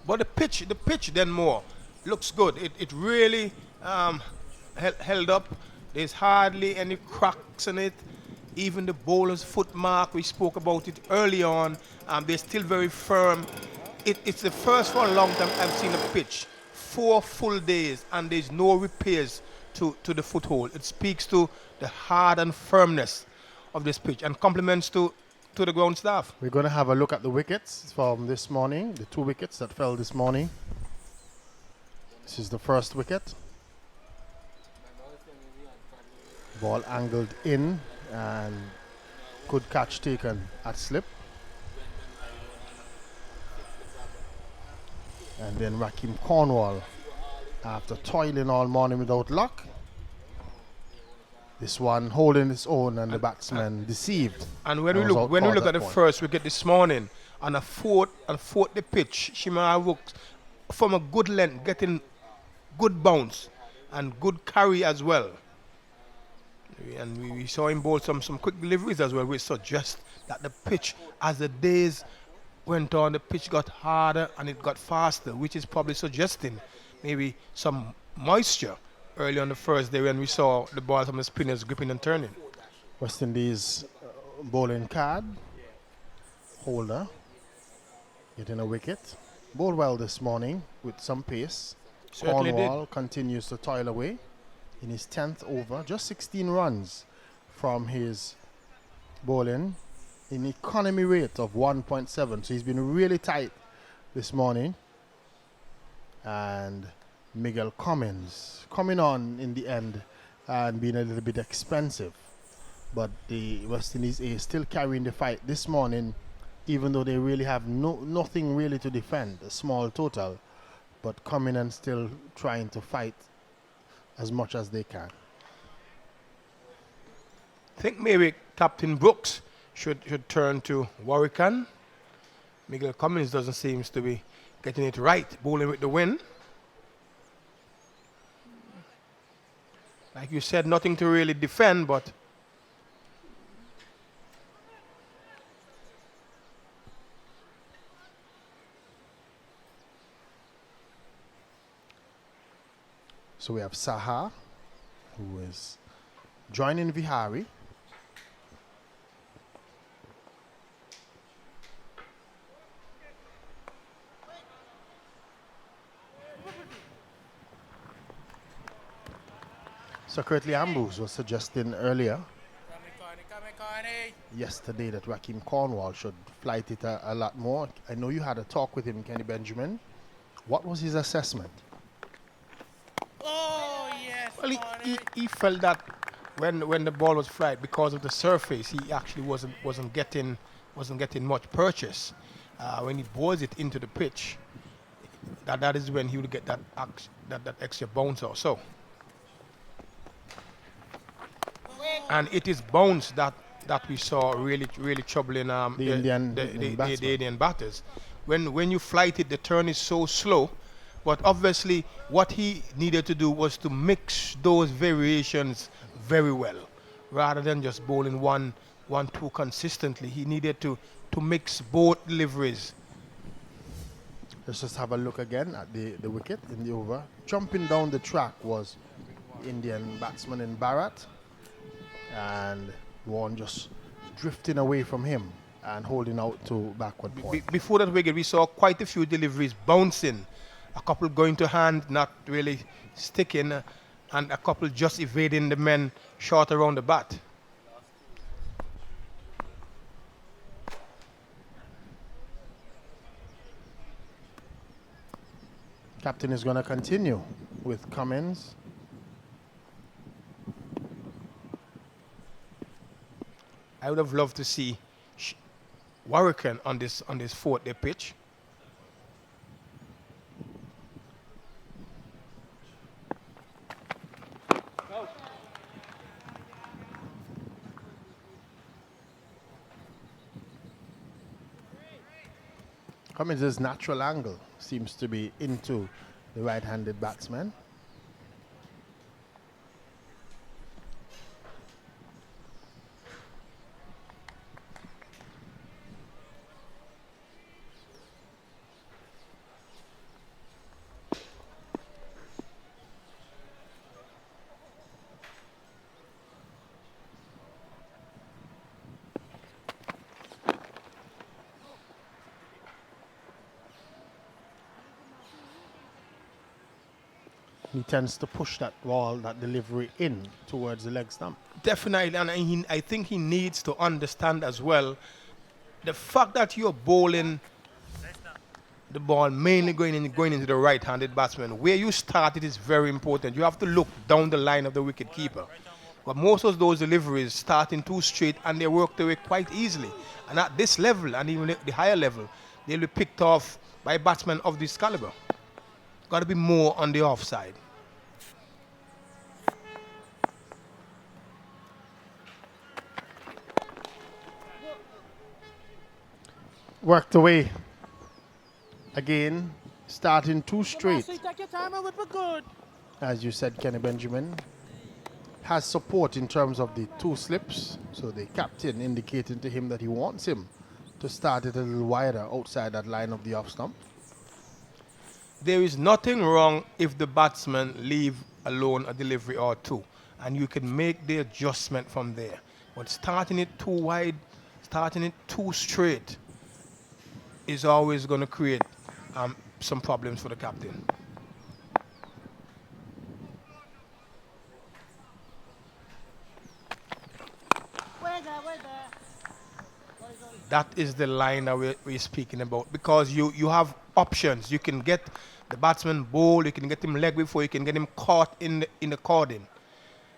But the pitch then more looks good. It really held up. There's hardly any cracks in it. Even the bowler's foot mark, we spoke about it early on, they're still very firm. It's the first for a long time I've seen a pitch 4 full days and there's no repairs to the foothold. It speaks to the hard and firmness of this pitch and compliments to the ground staff. We're going to have a look at the wickets from this morning, the 2 wickets that fell this morning. This is the first wicket. Ball angled in and good catch taken at slip. And then Raheem Cornwall, after toiling all morning without luck, this one holding its own and the batsman deceived. And when we look at the first wicket this morning, on a fourth the pitch, Shimara Rooks from a good length, getting good bounce and good carry as well. And we saw him bowl some quick deliveries as well, which suggest that the pitch, as the days went on, the pitch got harder and it got faster, which is probably suggesting maybe some moisture early on the first day when we saw the ball from the spinners gripping and turning. West Indies bowling card, Holder, getting a wicket. Bowled well this morning with some pace. Certainly Cornwall continues to toil away in his 10th over, just 16 runs from his bowling in economy rate of 1.7. So he's been really tight this morning. And Miguel Cummins coming on in the end and being a little bit expensive. But the West Indies is still carrying the fight this morning, even though they really have nothing really to defend, a small total. But coming and still trying to fight as much as they can. I think maybe Captain Brooks should turn to Warwican. Miguel Cummins doesn't seem to be getting it right, bowling with the wind. Like you said, nothing to really defend, but so we have Saha, who is joining Vihari. So Curtly Ambrose was suggesting earlier yesterday that Raheem Cornwall should flight it a lot more. I know you had a talk with him, Kenny Benjamin. What was his assessment? Oh, yes. well, he felt that when the ball was flight, because of the surface, he actually wasn't getting much purchase. When he bowls it into the pitch, that is when he would get that extra bounce or so. And it is bounce that we saw really troubling The Indian the batsman. Indian batters. When you flight it, the turn is so slow. But obviously, what he needed to do was to mix those variations very well, rather than just bowling one, two consistently. He needed to mix both deliveries. Let's just have a look again at the wicket in the over. Jumping down the track was the Indian batsman in Bharat, and one just drifting away from him and holding out to backward point. Before that wicket, we saw quite a few deliveries bouncing, a couple going to hand, not really sticking, and a couple just evading the men short around the bat. Captain is going to continue with Cummins. I would have loved to see Warwick on this fourth day pitch. Cummins' natural angle seems to be into the right-handed batsman. He tends to push that ball, that delivery in towards the leg stump. Definitely, and I think he needs to understand as well the fact that you're bowling the ball mainly going into the right-handed batsman. Where you start it is very important. You have to look down the line of the wicket keeper. But most of those deliveries starting too straight and they work their way quite easily. And at this level and even the higher level, they'll be picked off by batsmen of this caliber. Got to be more on the offside. Worked away. Again, starting too straight. Take your time and whip it good. As you said, Kenny Benjamin has support in terms of the two slips. So the captain indicating to him that he wants him to start it a little wider outside that line of the off stump. There is nothing wrong if the batsman leave alone a delivery or two, and you can make the adjustment from there. But starting it too wide, starting it too straight is always going to create some problems for the captain. That is the line that we're speaking about, because you have options. You can get the batsman bowl, you can get him leg before, you can get him caught in the cording.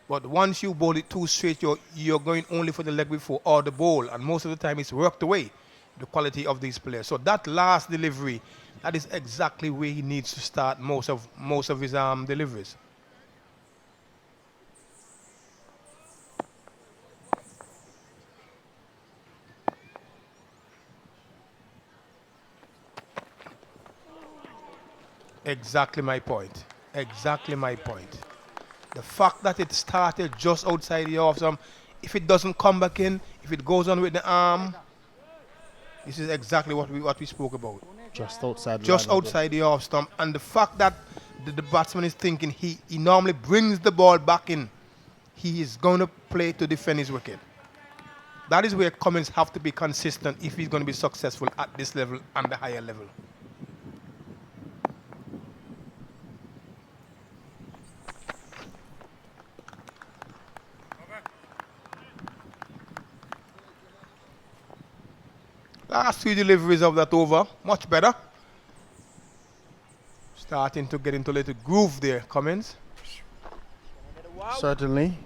But once you bowl it too straight, you're going only for the leg before or the bowl, and most of the time it's worked away, the quality of these players. So that last delivery, that is exactly where he needs to start most of his deliveries. Exactly my point. Exactly my point. The fact that it started just outside the off stump, if it doesn't come back in, if it goes on with the arm, this is exactly what we spoke about. Just outside. Just outside the off stump, and the fact that the batsman is thinking he normally brings the ball back in, he is going to play to defend his wicket. That is where Cummins have to be consistent if he's going to be successful at this level and the higher level. Last three deliveries of that over, much better. Starting to get into a little groove there, Cummins. Certainly.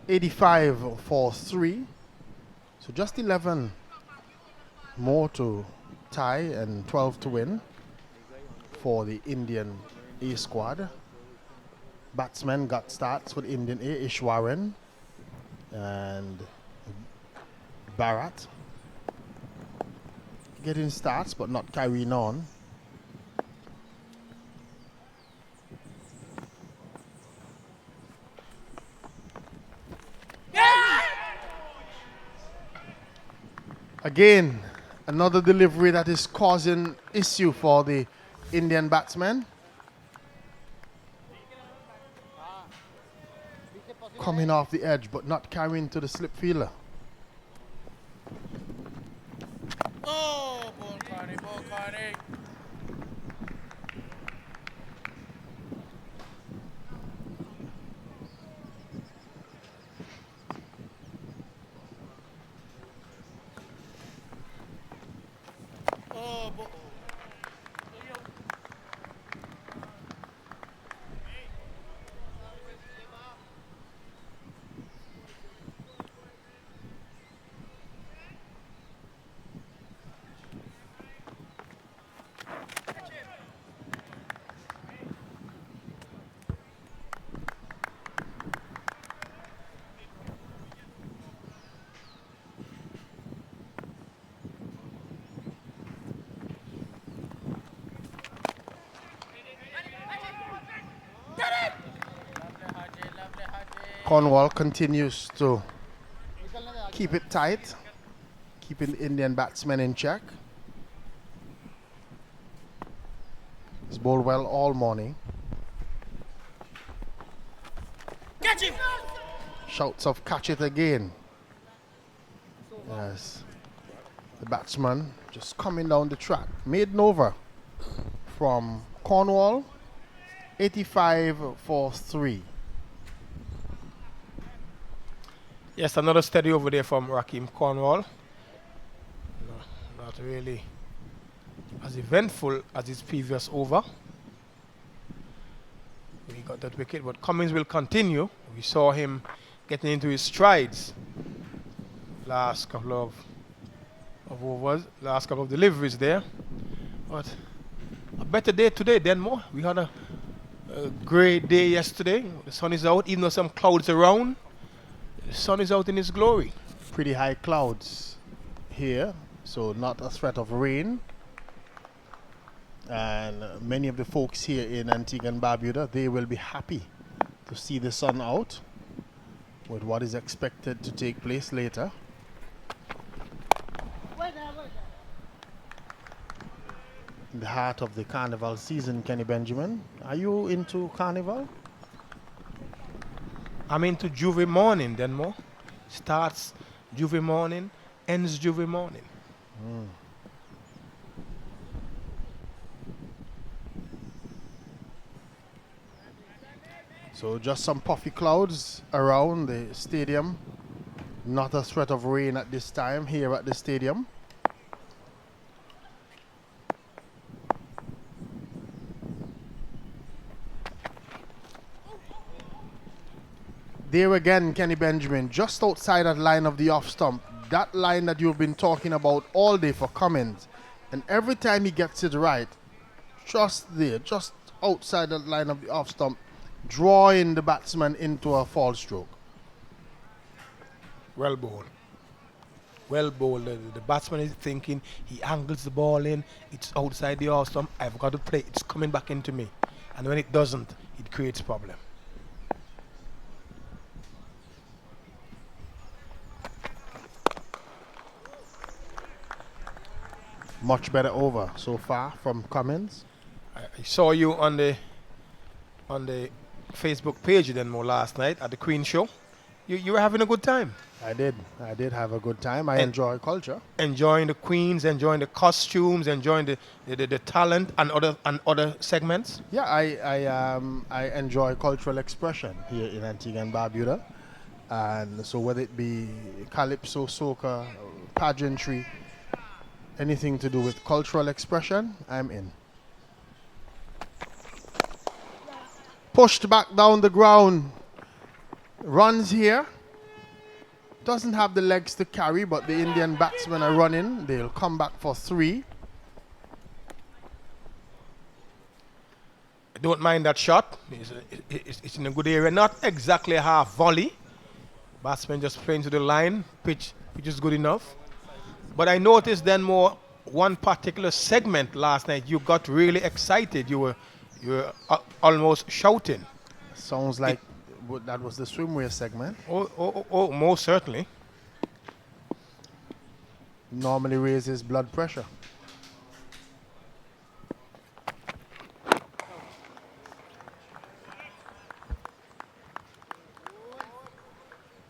85 for 3. So just 11 more to tie and 12 to win for the Indian A squad. Batsmen got starts for the Indian A, Ishwaran, And Barrett getting starts but not carrying on. Again, another delivery that is causing issue for the Indian batsmen. Coming off the edge but not carrying to the slip fielder. Oh, ball Carney, ball Carney. Oh, ball. Cornwall continues to keep it tight, keeping the Indian batsmen in check. He's bowled well all morning. Catch him! Shouts of catch it again. Yes. The batsman just coming down the track. Maiden over from Cornwall. 85 for 3. Yes, another steady over there from Raheem Cornwall. Not really as eventful as his previous over. We got that wicket, but Cummins will continue. We saw him getting into his strides last couple of overs, last couple of deliveries there. But a better day today than more. We had a great day yesterday. The sun is out, even though some clouds around. The sun is out in its glory. Pretty high clouds here, so not a threat of rain. And many of the folks here in Antigua and Barbuda, they will be happy to see the sun out with what is expected to take place later. In the heart of the carnival season, Kenny Benjamin. Are you into carnival? I'm into Juve morning, then more. Starts Juve morning, ends Juve morning. So just some puffy clouds around the stadium. Not a threat of rain at this time here at the stadium. There again, Kenny Benjamin, just outside that line of the off stump. That line that you've been talking about all day for Cummins. And every time he gets it right, just there, just outside that line of the off stump, drawing the batsman into a fall stroke. Well bowled. Well bowled. The batsman is thinking, he angles the ball in, it's outside the off stump, I've got to play, it's coming back into me. And when it doesn't, it creates problem. Much better over so far from Cummins. I saw you on the Facebook page then more last night at the Queen show. You were having a good time. I did have a good time. I enjoy culture. Enjoying the queens, enjoying the costumes, enjoying the talent and other segments. Yeah, I enjoy cultural expression here in Antigua and Barbuda. And so whether it be calypso, soca, pageantry, anything to do with cultural expression, I'm in. Pushed back down the ground. Runs here. Doesn't have the legs to carry, but the Indian batsmen are running. They'll come back for 3. I don't mind that shot. It's in a good area. Not exactly a half volley, Batsman just playing to the line, pitch which is good enough. But I noticed then more one particular segment last night. You got really excited. You were almost shouting. Sounds like that was the swimwear segment. Oh, most certainly. Normally raises blood pressure.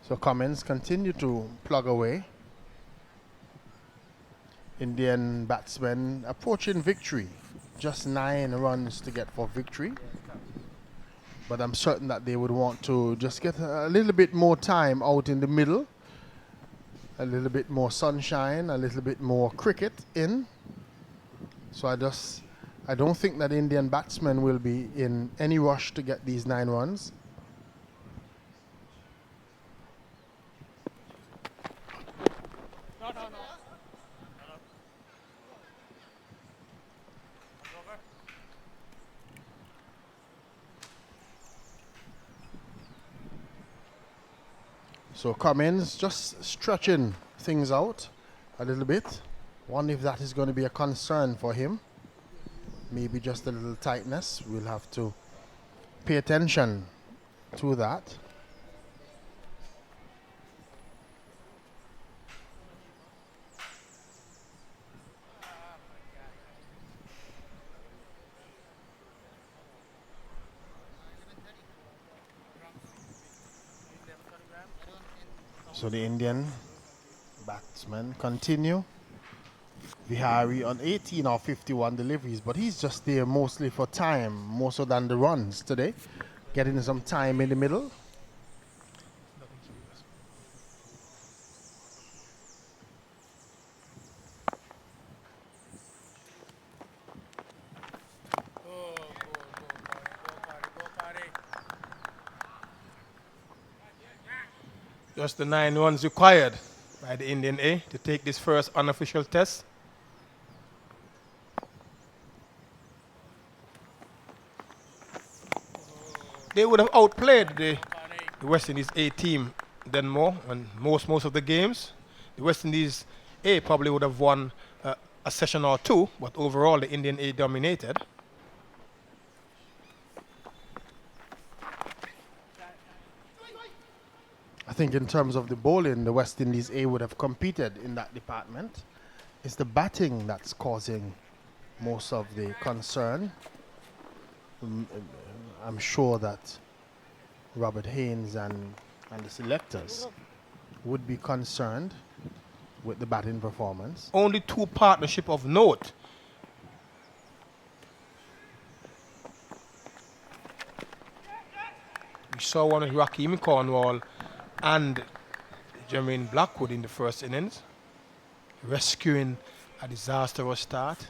So Cummins continue to plug away. Indian batsmen approaching victory. Just 9 runs to get for victory. But I'm certain that they would want to just get a little bit more time out in the middle. A little bit more sunshine, a little bit more cricket in. So I don't think that Indian batsmen will be in any rush to get these 9 runs. So Cummins just stretching things out a little bit. Wonder if that is going to be a concern for him. Maybe just a little tightness. We'll have to pay attention to that. So the Indian batsmen continue. Vihari on 18 or 51 deliveries, but he's just there mostly for time, more so than the runs today. Getting some time in the middle. Just the 9 runs required by the Indian A to take this first unofficial test. They would have outplayed the West Indies A team then more on most of the games. The West Indies A probably would have won a session or two, but overall the Indian A dominated. I think in terms of the bowling, the West Indies A would have competed in that department. It's the batting that's causing most of the concern. I'm sure that Robert Haynes and the selectors would be concerned with the batting performance. Only 2 partnership of note. We saw one with Raheem Cornwall and Jermaine Blackwood in the first innings, rescuing a disastrous start.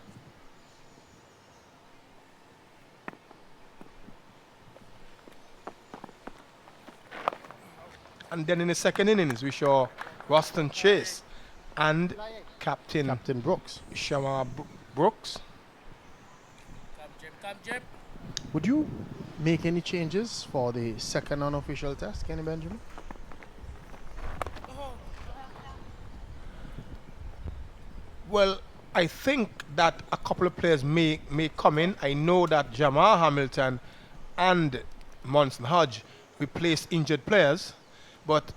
And then in the second innings, we saw Roston Chase and Captain Brooks. Shamar Brooks. Come, Jim. Would you make any changes for the second unofficial test, Kenny Benjamin? Well, I think that a couple of players may come in. I know that Jamal Hamilton and Monson Hodge replaced injured players, but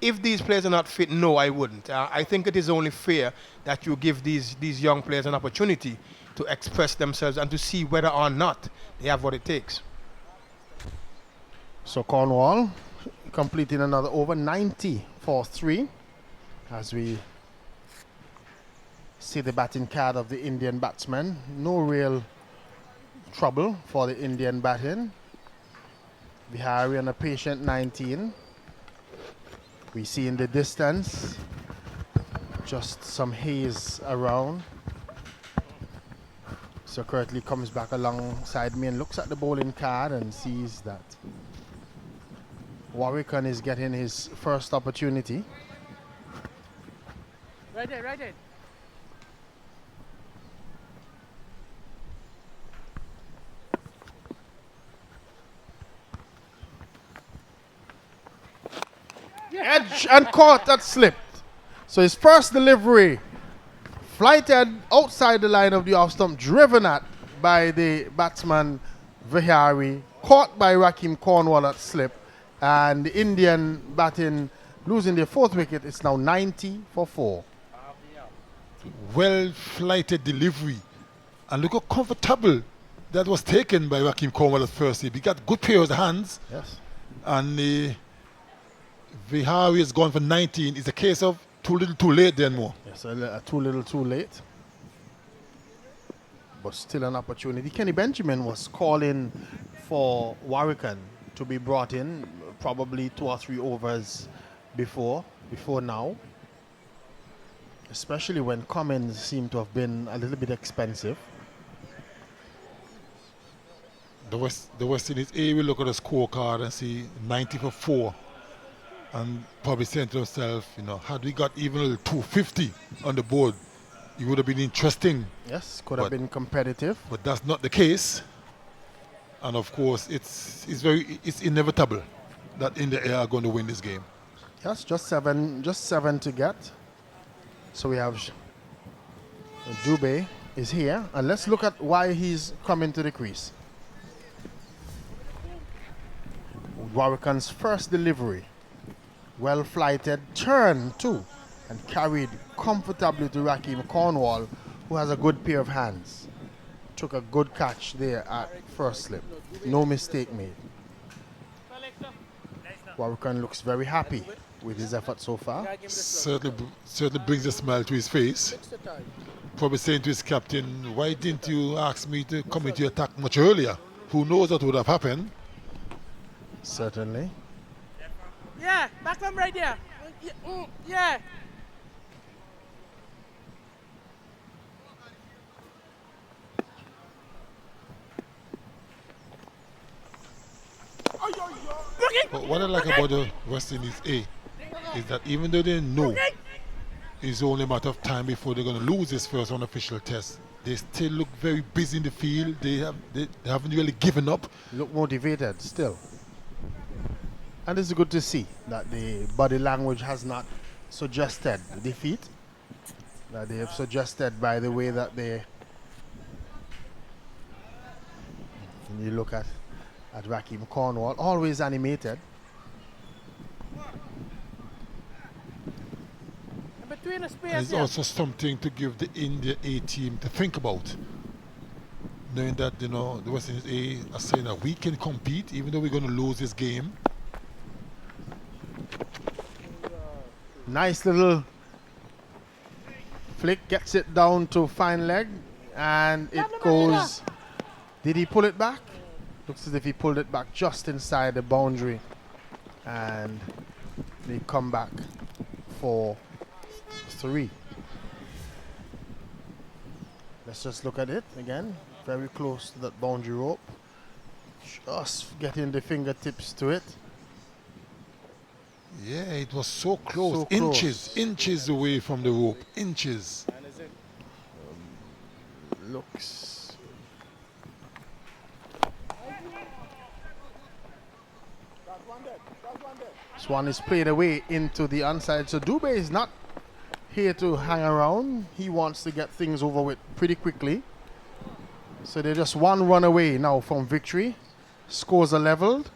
if these players are not fit, no, I wouldn't. I think it is only fair that you give these young players an opportunity to express themselves and to see whether or not they have what it takes. So Cornwall completing another over 90 for 3 as we see the batting card of the Indian batsman. No real trouble for the Indian batting. Vihari on a patient 19. We see in the distance just some haze around. So Kirtley comes back alongside me and looks at the bowling card and sees that Warwickon is getting his first opportunity. Right there. edge and caught that slipped. So his first delivery flighted outside the line of the off stump, driven at by the batsman Vihari, caught by Rakim Cornwall at slip, and the Indian batting, losing their 4th wicket. It's now 90 for 4. Well flighted delivery. And look how comfortable that was taken by Rakim Cornwall at first. He got good pair of hands. Yes. And Vihari has gone for 19. It's a case of too little too late then more. Yes, too little too late. But still an opportunity. Kenny Benjamin was calling for Warwican to be brought in probably 2 or 3 overs before now. Especially when Cummins seemed to have been a little bit expensive. The West Indies A will look at the scorecard and see 90 for 4. And probably saying to himself, you know, had we got even a little 250 on the board, it would have been interesting. Yes, could have been competitive. But that's not the case. And of course, it's inevitable that India are going to win this game. Yes, just seven to get. So we have Dubé is here, and let's look at why he's coming to the crease. Warwican's first delivery, well flighted, turn too, and carried comfortably to Rakim Cornwall, who has a good pair of hands. Took a good catch there at first slip. No mistake made. Warwican looks very happy with his effort so far. Certainly brings a smile to his face. Probably saying to his captain, why didn't you ask me to come into attack much earlier? Who knows what would have happened? Certainly. Yeah, back them right there. Yeah. But what I like about the West Indies A is that even though they know it's only a matter of time before they're going to lose this first unofficial test, they still look very busy in the field. They haven't really given up. Look motivated still. And it's good to see that the body language has not suggested defeat. That they have suggested by the way that they... When you look at Rakim Cornwall, always animated. Between the space. And it's also something to give the India A team to think about. Knowing that, you know, the West Indies A are saying that we can compete even though we're going to lose this game. Nice little flick, gets it down to fine leg, and it goes. Did he pull it back? Looks as if he pulled it back just inside the boundary, and they come back for 3. Let's just look at it again. Very close to that boundary rope. Just getting the fingertips to it. Yeah, it was so close. So close. Inches away from the rope. Inches. Looks. This one is played away into the onside. So Dubé is not here to hang around. He wants to get things over with pretty quickly. So they're just 1 run away now from victory. Scores are leveled.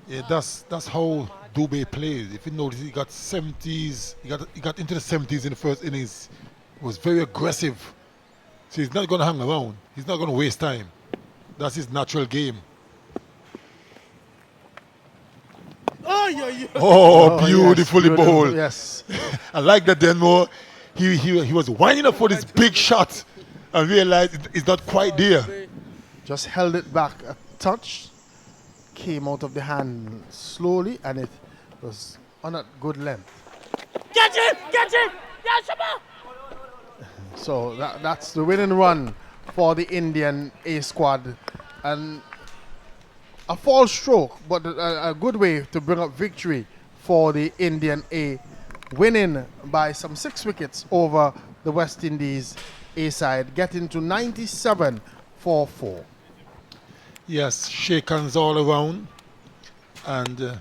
Yeah, that's how Dubé plays. If you notice, he got 70s. He got into the 70s in the first innings. He was very aggressive. So he's not going to hang around. He's not going to waste time. That's his natural game. Oh, beautifully yes, bowled. Yes. I like that Denmore. He was winding up for this big shot and realized it's not quite there. Just held it back a touch. Came out of the hand slowly, and it was on a good length. Catch him! Catch him! Yeah, Shabba! So that's the winning run for the Indian A squad, and a false stroke, but a good way to bring up victory for the Indian A, winning by some 6 wickets over the West Indies A side, getting to 97 for 4. Yes, shake hands all around, and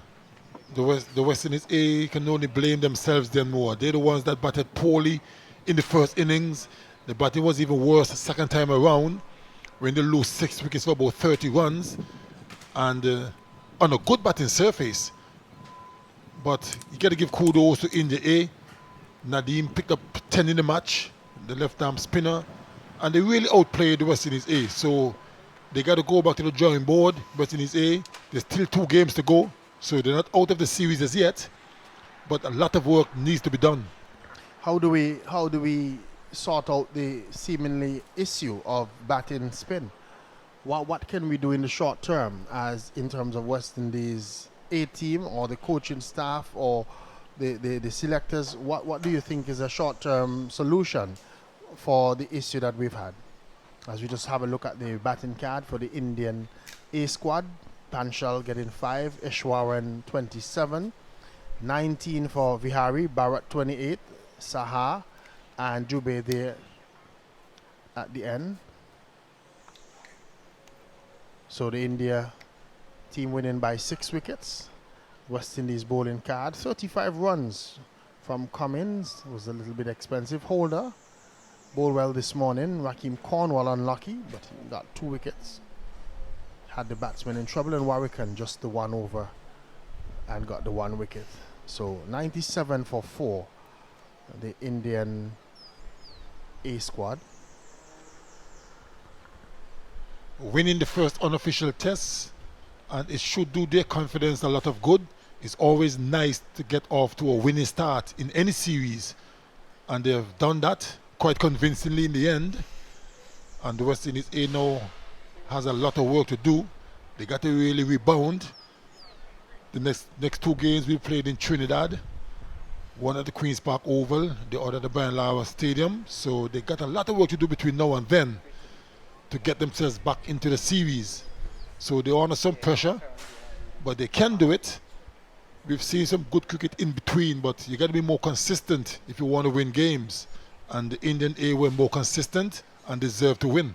The West Indies A can only blame themselves then more. They're the ones that batted poorly in the first innings. The batting was even worse the second time around when they lose 6 wickets for about 30 runs and on a good batting surface. But you got to give kudos to India A. Nadeem picked up 10 in the match, the left-arm spinner, and they really outplayed the West Indies A. So they got to go back to the drawing board. West Indies A, there's still 2 games to go, so they're not out of the series as yet. But a lot of work needs to be done. How do we sort out the seemingly issue of batting spin? What can we do in the short term, as in terms of West Indies A team or the coaching staff or the selectors? What do you think is a short term solution for the issue that we've had? As we just have a look at the batting card for the Indian A squad, Panchal getting 5, Ishwaran 27, 19 for Vihari, Bharat 28, Saha and Dubey there at the end. So the India team winning by 6 wickets. West Indies bowling card, 35 runs from Cummins, was a little bit expensive. Holder bowled well this morning. Raheem Cornwall unlucky, but he got 2 wickets. Had the batsman in trouble, and Warwick just the 1 over and got the 1 wicket. So 97 for 4, the Indian A squad. Winning the first unofficial test, and it should do their confidence a lot of good. It's always nice to get off to a winning start in any series, and they've done that quite convincingly in the end. And the West Indies A now has a lot of work to do. They got to really rebound. The next 2 games we played in Trinidad, one at the Queen's Park Oval, the other at the Brian Lara Stadium. So they got a lot of work to do between now and then to get themselves back into the series. So they're under some pressure, but they can do it. We've seen some good cricket in between, but you got to be more consistent if you want to win games. And the Indian A were more consistent and deserve to win.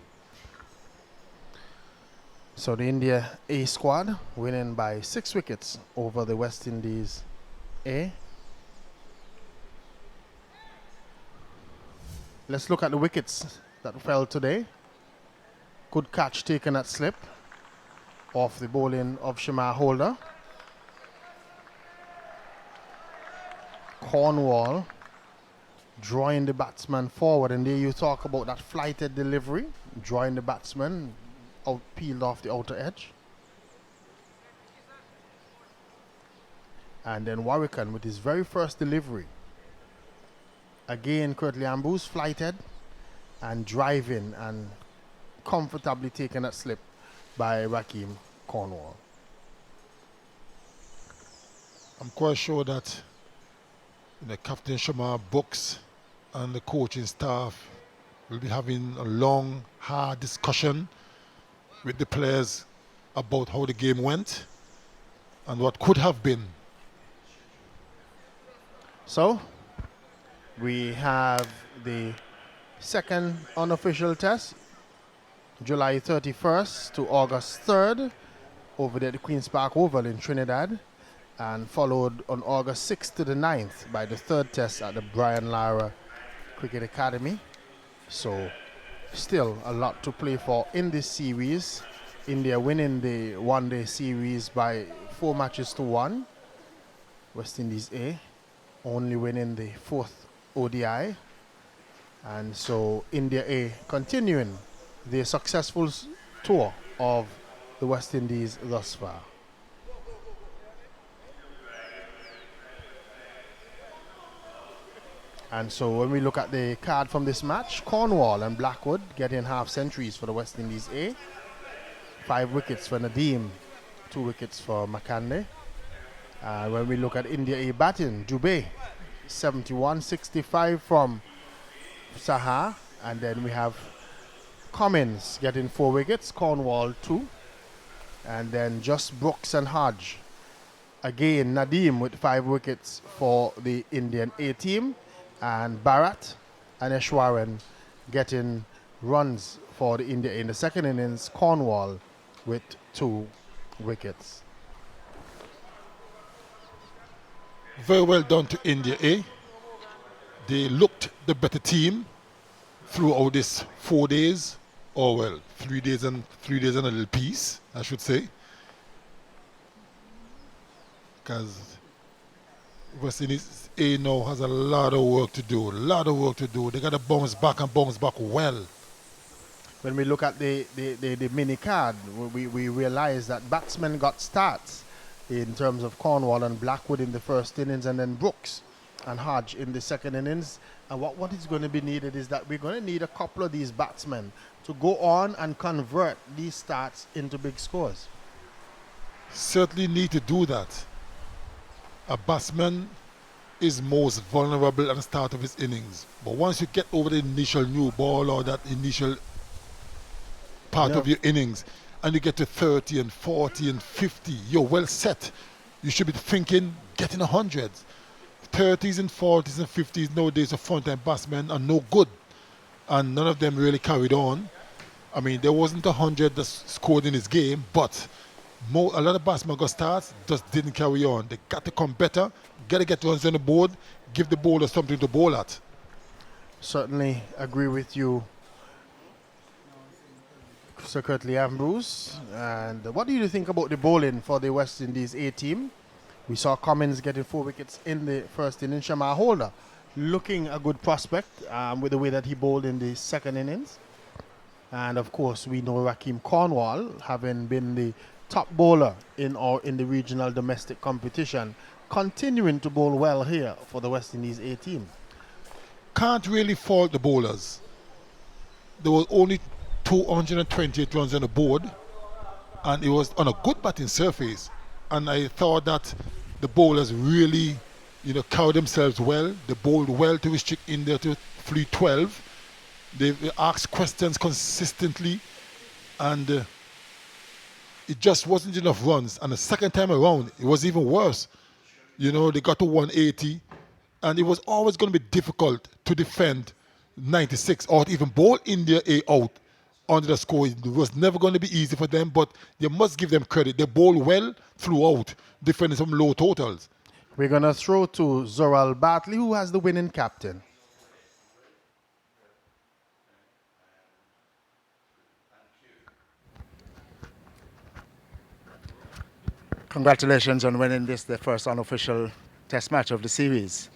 So the India A squad winning by 6 wickets over the West Indies A. Let's look at the wickets that fell today. Good catch taken at slip off the bowling of Shema Holder. Cornwall drawing the batsman forward, and there you talk about that flighted delivery, drawing the batsman out, peeled off the outer edge. And then Warwick with his very first delivery. Again, Curtly Ambrose flighted and driving and comfortably taken at slip by Raheem Cornwall. I'm quite sure that the Captain Shamar books and the coaching staff will be having a long, hard discussion with the players about how the game went and what could have been. So, we have the second unofficial test, July 31st to August 3rd, over there at the Queen's Park Oval in Trinidad, and followed on August 6th to the 9th by the third test at the Brian Lara Cricket Academy. So, still a lot to play for in this series. India winning the one-day series by 4 matches to 1. West Indies A only winning the 4th ODI. And so India A continuing the successful tour of the West Indies thus far. And so when we look at the card from this match, Cornwall and Blackwood getting half centuries for the West Indies A. 5 wickets for Nadeem, 2 wickets for Makande. When we look at India A batting, Dubey, 71-65 from Saha. And then we have Cummins getting 4 wickets, Cornwall 2. And then just Brooks and Hodge. Again, Nadeem with 5 wickets for the Indian A team. And Bharat and Ishwaran getting runs for the India in the second innings. Cornwall with 2 wickets. Very well done to India A. They looked the better team throughout this 4 days, or well, 3 days and a little piece, I should say. Because West Indies A now has a lot of work to do, They got to bounce back and bounce back well. When we look at the mini card, we realize that batsmen got starts in terms of Cornwall and Blackwood in the first innings, and then Brooks and Hodge in the second innings. And what is going to be needed is that we're going to need a couple of these batsmen to go on and convert these starts into big scores. Certainly need to do that. A batsman is most vulnerable at the start of his innings. But once you get over the initial new ball or that initial part of your innings, and you get to 30 and 40 and 50, you're well set. You should be thinking getting 100s. 30s and 40s and 50s nowadays, a front-time batsmen are no good. And none of them really carried on. I mean, there wasn't 100 that scored in his game, but a lot of batsmen got starts, just didn't carry on. They got to come better, got to get runs on the board, give the bowler something to bowl at. Certainly agree with you, Sir Curtly Ambrose. And what do you think about the bowling for the West Indies A team? We saw Cummins getting 4 wickets in the first innings. Shamar Holder looking a good prospect with the way that he bowled in the second innings. And of course, we know Rakeem Cornwall, having been the top bowler in the regional domestic competition, continuing to bowl well here for the West Indies A team. Can't really fault the bowlers. There was only 228 runs on the board, and it was on a good batting surface. And I thought that the bowlers really, carried themselves well. They bowled well to restrict India to 312. They asked questions consistently, and it just wasn't enough runs. And the second time around, it was even worse. They got to 180, and it was always going to be difficult to defend 96 or to even bowl India A out under the score. It was never going to be easy for them, but you must give them credit. They bowled well throughout, defending some low totals. We're going to throw to Zoral Bartley, who has the winning captain. Congratulations on winning this, the first unofficial test match of the series.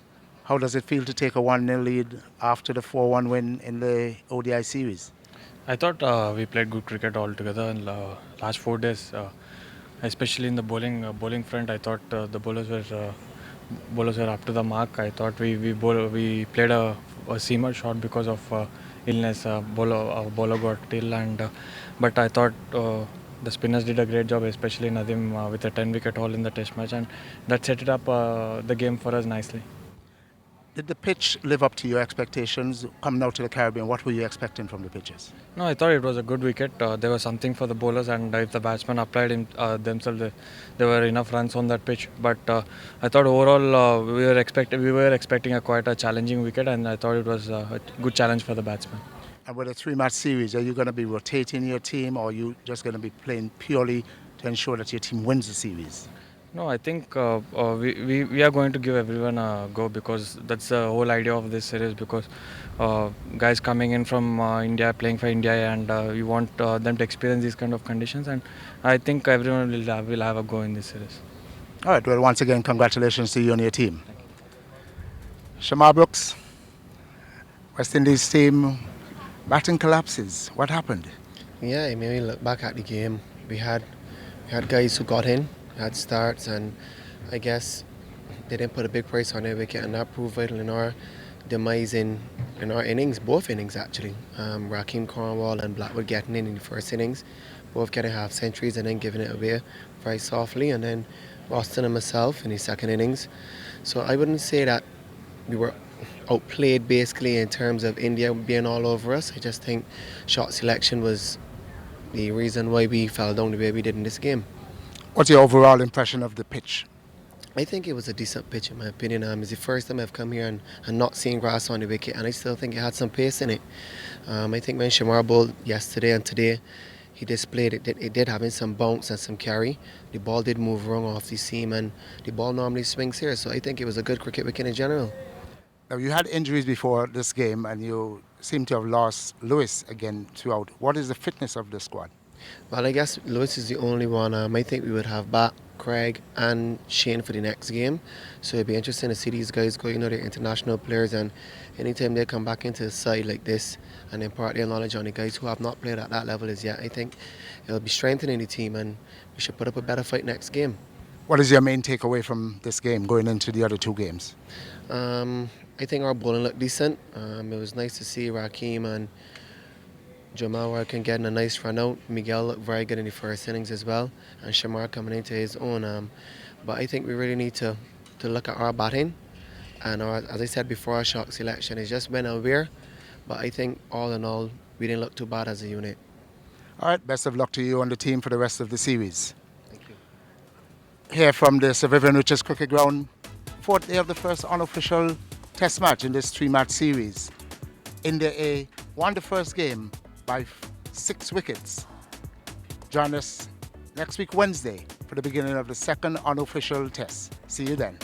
How does it feel to take a 1-0 lead after the 4-1 win in the ODI series? I thought we played good cricket altogether in the last 4 days, especially in the bowling front. I thought the bowlers were up to the mark. I thought we played a seamer shot because of illness. Bowler got ill, but I thought the spinners did a great job, especially Nadim with a 10-wicket haul in the test match, and that set it up the game for us nicely. Did the pitch live up to your expectations coming out to the Caribbean? What were you expecting from the pitches? No, I thought it was a good wicket. There was something for the bowlers, and if the batsmen applied themselves, there were enough runs on that pitch. But I thought overall we were expecting quite a challenging wicket, and I thought it was a good challenge for the batsmen. And with a 3-match series, are you going to be rotating your team, or are you just going to be playing purely to ensure that your team wins the series? No, I think we are going to give everyone a go, because that's the whole idea of this series, because guys coming in from India, playing for India, and we want them to experience these kind of conditions, and I think everyone will have a go in this series. All right, well, once again, congratulations to you and your team. Shamar Brooks, West Indies team, batting collapses. What happened? Yeah, I mean, we look back at the game. We had guys who got in, had starts, and I guess they didn't put a big price on their wicket, and that proved vital in our demise in our innings, both innings actually. Rakeem Cornwall and Blackwood getting in the first innings, both getting half centuries and then giving it away very softly, and then Boston and myself in the second innings. So I wouldn't say that we were outplayed basically in terms of India being all over us. I just think shot selection was the reason why we fell down the way we did in this game. What's your overall impression of the pitch? I think it was a decent pitch in my opinion. It's the first time I've come here and not seen grass on the wicket, and I still think it had some pace in it. I think when Shamar bowled yesterday and today, he displayed it. It did having some bounce and some carry. The ball did move wrong off the seam, and the ball normally swings here. So I think it was a good cricket wicket in general. Now, you had injuries before this game, and you seem to have lost Lewis again throughout. What is the fitness of the squad? Well, I guess Lewis is the only one. I think we would have back Craig and Shane for the next game. So it'd be interesting to see these guys go. You know, they're international players, and anytime they come back into the side like this and impart their knowledge on the guys who have not played at that level as yet, I think it'll be strengthening the team, and we should put up a better fight next game. What is your main takeaway from this game going into the other two games? I think our bowling looked decent. It was nice to see Raheem and Jamal Workin getting a nice run out. Miguel looked very good in the first innings as well, and Shamar coming into his own. But I think we really need to look at our batting, and as I said before, our shot selection has just been aware. But I think all in all, we didn't look too bad as a unit. All right, best of luck to you and the team for the rest of the series. Thank you. Here from the Sir Vivian Richards Cricket Ground, fourth day of the first unofficial test match in this three-match series. India A won the first game by 6 wickets. Join us next week Wednesday for the beginning of the second unofficial test. See you then.